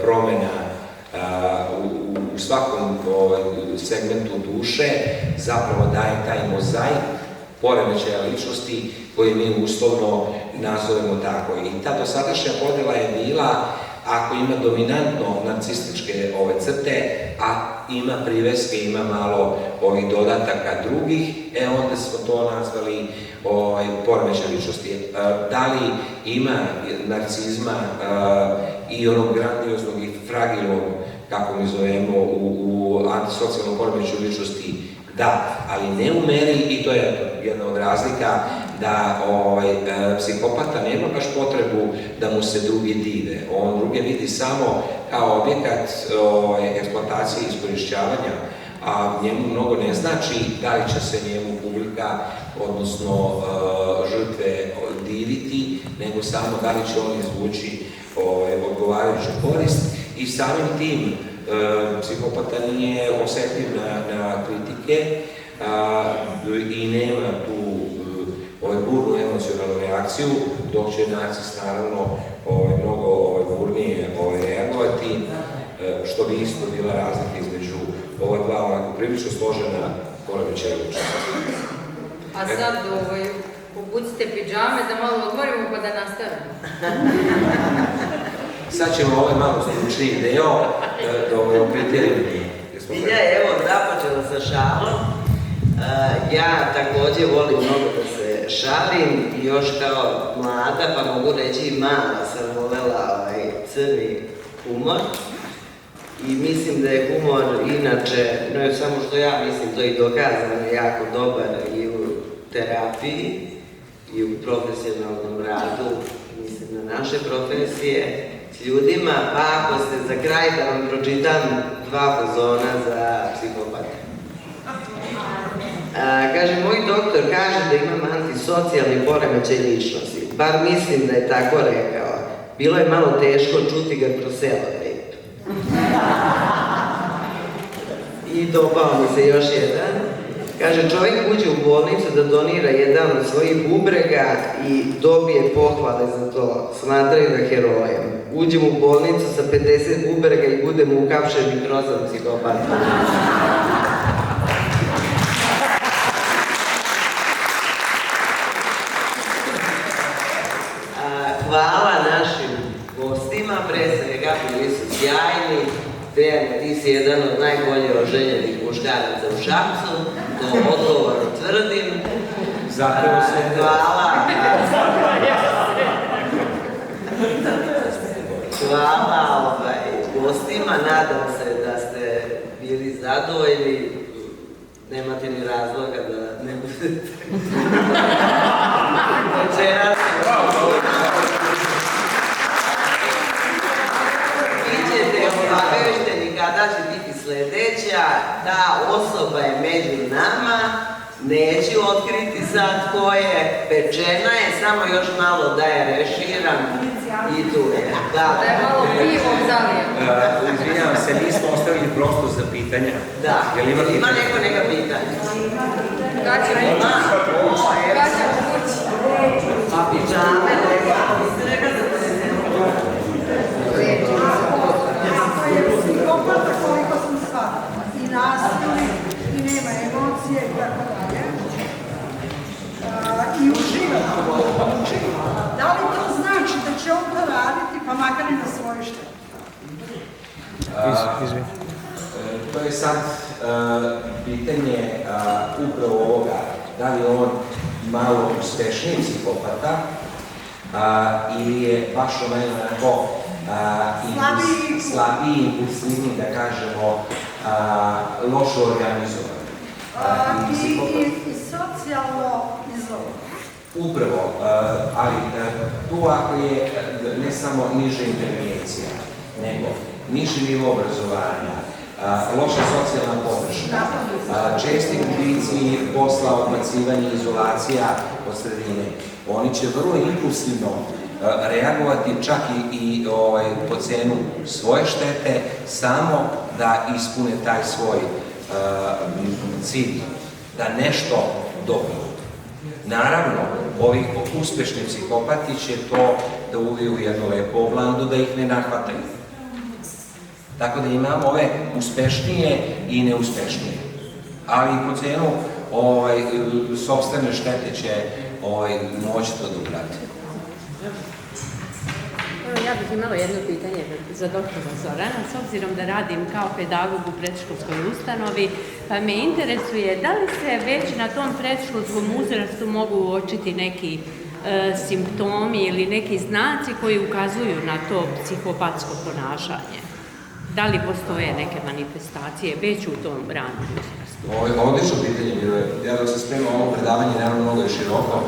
promjena u svakom segmentu duše zapravo daje taj mozaik poremećaja ličnosti koji mi uslovno nazovemo tako. I ta dosadašnja podjela je bila, ako ima dominantno narcističke crte, a ima priveske, ima malo ovih dodataka drugih, onda smo to nazvali poremećaj ličnosti. Da li ima narcizma i onog grandioznog i fragilnog, kako mi zovemo, u antisocijalnom poremećaju ličnosti? Da, ali ne u meri, i to je jedna od razlika, da psihopata nema baš potrebu da mu se drugi dive. On druge vidi samo kao objekat eksploatacije i iskorišćavanja, a njemu mnogo ne znači da li će se njemu publika, odnosno žrtve, diviti, nego samo da li će on izvući odgovarajuću korist. I samim tim psihopata nije osjetljiv na kritike i nema tu burnu emocionalnu reakciju, dok će narcis naravno mnogo burnije reagovati, što bi isto bila razlika između ova dva onako prilično složena poremećaja ličnosti. A sad obucite pidžame da malo odmorimo pa da nastavimo. Sad ćemo malo stručniji deo o kriterijima. Milja je evo započela sa šalom. Ja također volim mnogo da se šalim, još kao mlada, pa mogu reći i mala sam volela crni humor. I mislim da je humor inače, ne samo što ja mislim, to je i dokazano jako dobar i u terapiji i u profesionalnom radu, mislim na naše profesije s ljudima, pa ako ste za kraj da vam pročitam 2 fazona za psihopate. Kaže, moj doktor kaže da imam antisocijalni poremećaj ličnosti, bar mislim da je tako rekao. bilo je malo teško čuti ga kroz selotejp. I dopao mi se još jedan. Kaže, čovjek uđe u bolnicu da donira jedan od svojih bubrega i dobije pohvale za to. Smatraju ga herojem. Uđem u bolnicu sa 50 bubrega i budem uhapšen i grozan psihopat. Hvala našim gostima, pre svega, bili su sjajni. Dejan, ti si jedan od najbolje oženjenih muškaraca u Šapcu, to odgovorno tvrdim. Zapravo se hvala. Hvala gostima, nadam se da ste bili zadovoljni. Nemate ni razloga da ne budete. Večeras bićete obavešteni kada će biti sledeća. Ta osoba je među nama. Neću otkriti sad ko je. Pečena je, samo još malo da je reširam. I tu je. Da je malo pivom zalijem. Izvinjavam se, nismo ostavili prostor za pitanja. Da. Ima neko neka pitanja? Gaća kući. Gaća kući. A piđame neka? Ako je psihopata koliko sam shvatila i nasilnik i nema emocije i tako dalje i uživa, da li to znači da će on to raditi pa makar i na svoje štetu? To je sad pitanje upravo ovoga, da li on malo uspešniji psihopata ili je baš onako slabiji, impulsivniji, da kažemo, loše organizovan. I socijalno izolovan. Upravo, ali tu ako je ne samo niža inteligencija, nego niži nivo obrazovanja, loša socijalna podrška, česti gubici posla, odbacivanje, izolacija od sredine, oni će vrlo impulsivno reagovati čak i po cenu svoje štete, samo da ispune taj svoj cilj, da nešto dobiju. Naravno, ovi uspešni psihopati će to da uviju u jednu lepu oblandu, da ih ne nahvataju. Tako da imamo ove uspešnije i neuspešnije. Ali po cenu sopstvene štete će moći to da ugrati. Ja bih imala jedno pitanje za doktora Zorana, s obzirom da radim kao pedagog u predškolskoj ustanovi, pa me interesuje da li se već na tom predškolskom uzrastu mogu uočiti neki simptomi ili neki znaci koji ukazuju na to psihopatsko ponašanje? Da li postoje neke manifestacije već u tom ranom uzrastu? Odlično pitanje bilo je. Ja dok se spremao ovo predavanje, naravno mnogo je široko,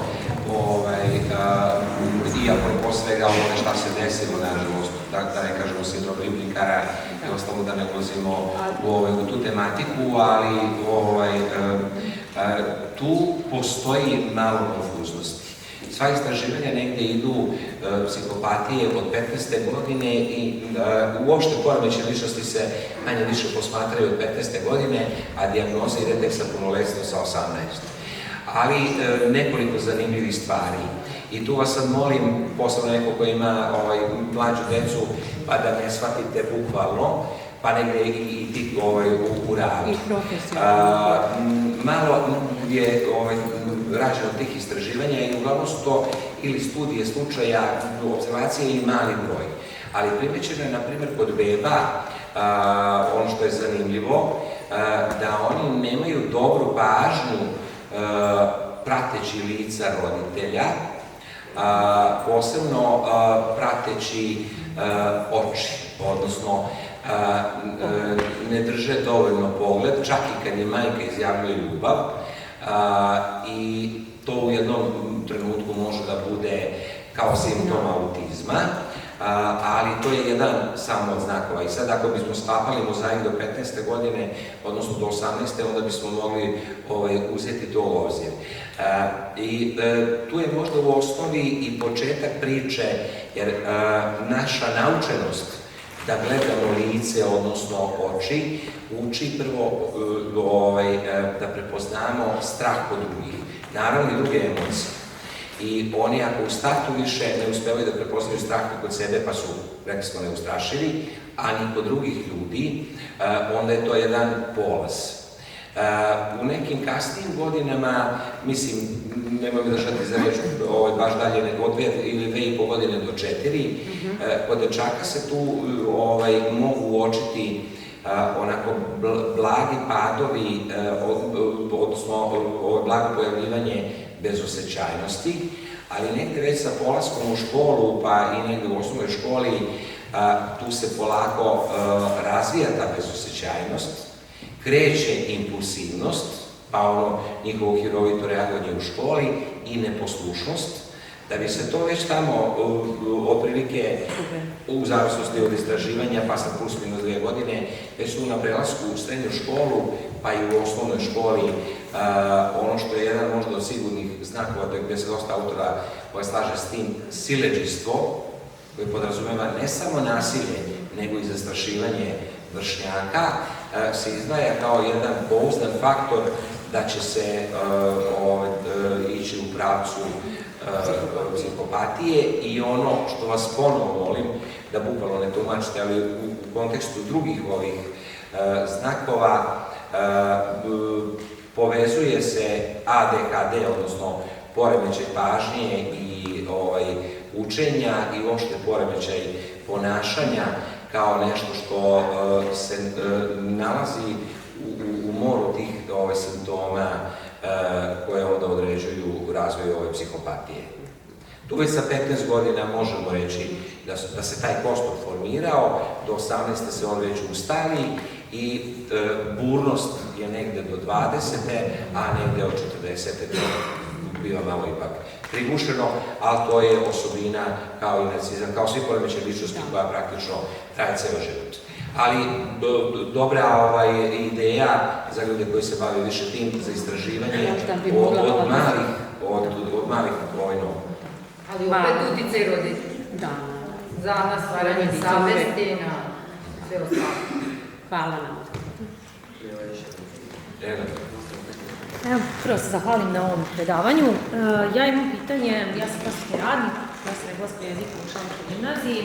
i apropo svega ovome šta se desilo, nažalost, da ne kažemo sindrom ribnikara i ostalo da ne ulazimo u tu tematiku, ali tu postoji malo konfuznosti. Sva istraživanja negde idu psihopatije od 15. godine i uopšte poremećaje ličnosti se manje više posmatraju od 15. godine, a dijagnoza ide tek sa punoletstvom sa 18. Ali nekoliko zanimljivih stvari. I tu vas sad molim, posebno neko ko ima mlađu decu, pa da ne shvatite bukvalno, pa negde i ti u radu. Malo je rađeno tih istraživanja i uglavnom su to ili studije slučaja, observacije i mali broj. Ali primećeno je, na primjer, kod beba, ono što je zanimljivo, da oni nemaju dobru pažnju prateći lica roditelja, posebno prateći oči, odnosno ne drže dovoljno pogled, čak i kad je majka izjavljuje ljubav, i to u jednom trenutku može da bude kao simptom autizma, ali to je jedan samo od znakova. I sad ako bismo sklapali mozaik do 15. godine, odnosno do 18. onda bismo mogli uzeti to u obzir. I tu je možda u osnovi i početak priče, jer naša naučenost da gledamo lice, odnosno oči, uči prvo da prepoznamo strah kod drugih, naravno i druge emocije. I oni ako u startu više ne uspevaju da prepoznaju strah kod sebe, pa su, rekli smo, neustrašivi, a ni kod drugih ljudi, onda je to jedan polaz. U nekim kasnijim godinama, mislim, nemoj me držati za reč baš dalje, nego od 2 ili 2,5 godine do 4, kod dečaka se tu mogu uočiti onako blagi padovi, odnosno blago pojavljivanje bezosećajnosti, ali negde već sa polaskom u školu, pa i negde u osnovnoj školi, tu se polako razvija ta bezosećajnost, kreće impulsivnost, pa njihovo hirovito reagovanje u školi i neposlušnost, da bi se to već tamo otprilike u zavisnosti od istraživanja, pa sad plus minus 2 godine, već su na prelasku u srednju školu, pa i u osnovnoj školi, ono što je jedan možda od sigurnih znakova, gde se dosta autora slaže s tim, siledžstvo, koje podrazumeva ne samo nasilje, nego i zastrašivanje vršnjaka, se izdvaja kao jedan pouzdan faktor da će se ići u pravcu psihopatije. I ono što vas ponovo molim, da bukvalno ne tumačite, ali u kontekstu drugih ovih znakova, povezuje se ADHD, odnosno poremećaj pažnje i učenja i uopšte poremećaj ponašanja kao nešto što se nalazi u moru tih simptoma koje onda određuju razvoj ove psihopatije. Tu već sa 15 godina možemo reći da se taj kostur formirao, do 18. se on već ustali i burnost je negde do 20. a negde od 40. to biva malo ipak prigušeno, ali to je osobina kao i narcizam, kao svi poremećaji ličnosti koja praktično traje ceo život. Ali dobra ideja za ljude koji se bave više tim, za istraživanje od malih nogu. Ali opet uticaj roditelja. Da. Za stvaranje savesti na sve ostalo. Hvala nam. Evo, prvo se zahvalim na ovom predavanju. Ja imam pitanje, ja sam prosvetni radnik, ja sam engleskog jezika u Članskoj gimnaziji.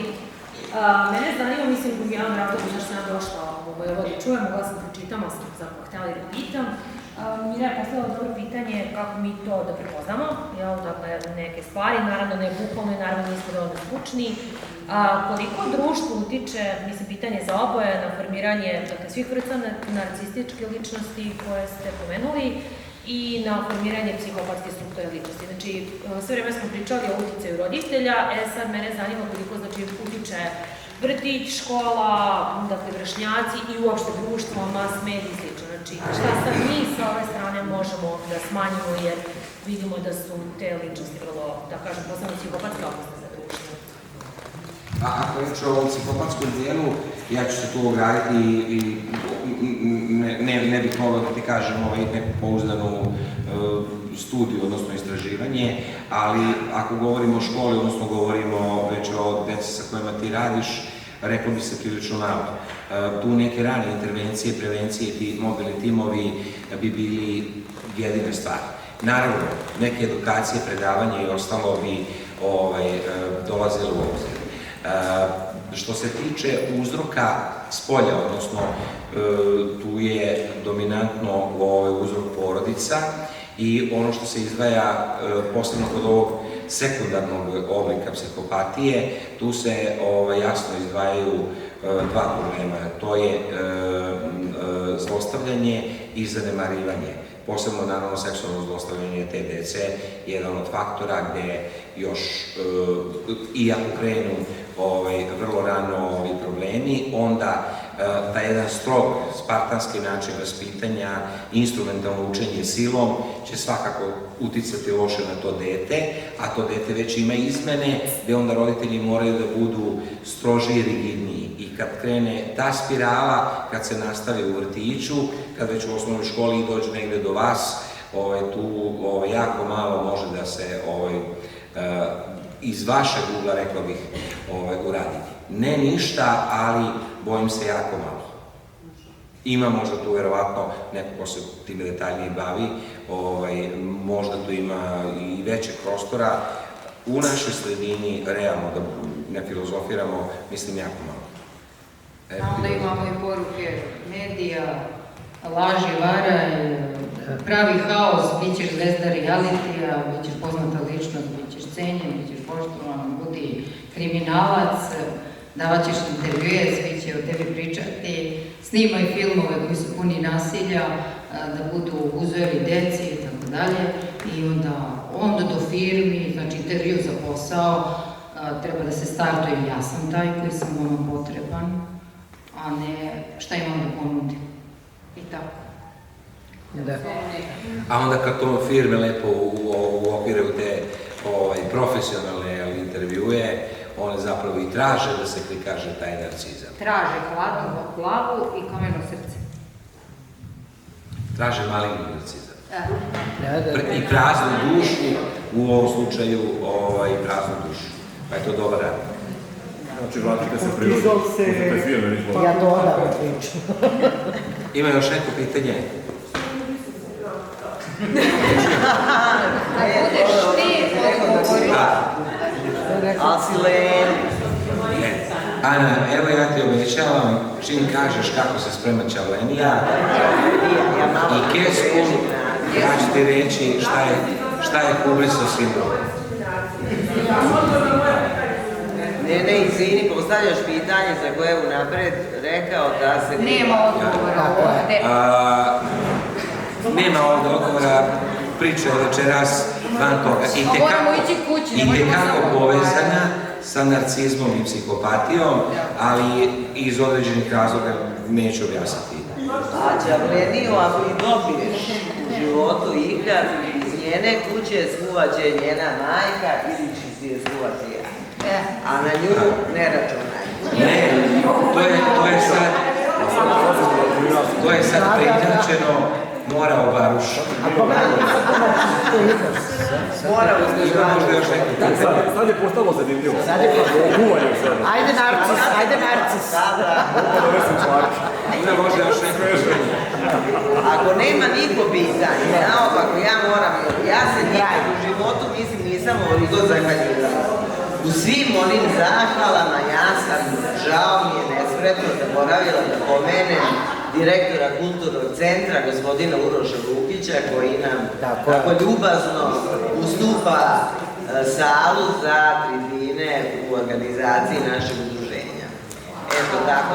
Mene zanima, mislim, u jedan razlog zašto sam ja došla u Vojvodinu čujem, mogla sam pročitam, ali sam zapravo htjela da pitam. Mira je postavila dobro pitanje kako mi to da prepoznamo, dakle, neke stvari, naravno ne bukvalno i naravno nismo dovoljno stručni. Koliko društvo utiče, mislim, pitanje za oboje, na formiranje svih vrsta narcističke ličnosti koje ste pomenuli i na formiranje psihopatske strukture ličnosti. Znači, sve vreme smo pričali o uticaju roditelja, sad mene zanima koliko utiče vrtić, škola, dakle, vršnjaci i uopšte društvo, mas mediji i sl. Znači, šta sad mi sa ove strane možemo da smanjimo, jer vidimo da su te ličnosti vrlo, da kažem, posebno psihopatske opasne za društvo. Ako je reč o psihopatskom dijelu, ja ću se tu ograditi i ne bih mogao da ti kažem neku pouzdanu studiju, odnosno istraživanje, ali ako govorimo o školi, odnosno govorimo već o deci sa kojima ti radiš, rekao bi se prilično malo. Tu neke rane intervencije, prevencije, ti mobilni timovi bi bili jedine stvari. Naravno, neke edukacije, predavanje i ostalo bi dolazilo u obzir. Što se tiče uzroka spolja, odnosno tu je dominantno uzrok porodica i ono što se izdvaja posebno kod ovog sekundarnog oblika psihopatije, tu se jasno izdvajaju dva problema, to je zlostavljanje i zanemarivanje. Posebno, naravno, seksualno zlostavljanje te dece je jedan od faktora gde još, iako krenu vrlo rano ovi problemi, onda taj jedan strog, spartanski način vaspitanja, instrumentalno učenje silom će svakako uticati loše na to dete, a to dete već ima izmene gde onda roditelji moraju da budu stroži i rigidniji. I kad krene ta spirala, kad se nastavi u vrtiću, kad već u osnovnoj školi dođe negde do vas, tu jako malo može da se iz vašeg ugla, rekao bih, uradi. Ne ništa, ali bojim se jako malo. Ima možda tu verovatno neko ko se time detaljnije bavi, možda tu ima i većeg prostora. U našoj sredini, realno, da ne filozofiramo, mislim jako malo. A onda imamo i poruke medija, laži, varaj, pravi haos, bit ćeš zvezda realitija, bit ćeš poznata ličnost, bit ćeš cenjen, bit ćeš poštovan, budi kriminalac, davat ćeš intervjue, svi će o tebi pričati, snimaj filmove koji su puni nasilja, da budu uzori deci i tako dalje. I onda do firmi, znači intervju za posao, treba da se startuje, ja sam taj koji sam vama potreban, a ne šta imam da ponudim. I tako. A onda kad to firme lepo uokviraju te profesionalne intervjue, one zapravo i traže da se prikaže taj narcizam. Traže hladnu glavu i kameno srce. Traže maligni narcizam. I praznu dušu, u ovom slučaju praznu dušu. Pa je to dobar rad. Znači, vratite se prirodi, uzete firme, nič bolje. Ja to odavno pričam. Ima još neko pitanje? A budeš ti odgovorio. Ali si len. Ana, evo ja ti obećavam, čim kažeš kako se sprema ćavlenija i keskum, ja ću ti reći šta je Kubriso sindrom. Ne, izvini, postavljaš pitanje za koje je unapred rekao da se... Nema odgovora ovde. Nema ovde odgovora, priča je večeras van toga. Moramo ići kući. I tekako povezana sa narcizmom i psihopatijom, ali iz određenih razloga neću objasniti. A ćavleniju, ako i dobiješ u životu ikad, iz njene kuće skuvaće njena majka ili će si je skuvati ja. A na nju ne računaj. Ne, to je sad preinačeno, mora obaruš. Mora uzdižavati. Sad je postalo zanimljivo. Kuvanje sad. Ajde narcis. Može još neko. Ako nema niko pitanja, naopako ja moram, ja se nikad u životu nisam ovoliko zahvaljivao. U svim onim zahvalama ja sam, žao mi je nespretno zaboravila da pomenem direktora kulturnog centra, gospodina Uroša Vukića, koji nam tako ljubazno ustupa salu za tribine u organizaciji našeg udruženja. Eto tako.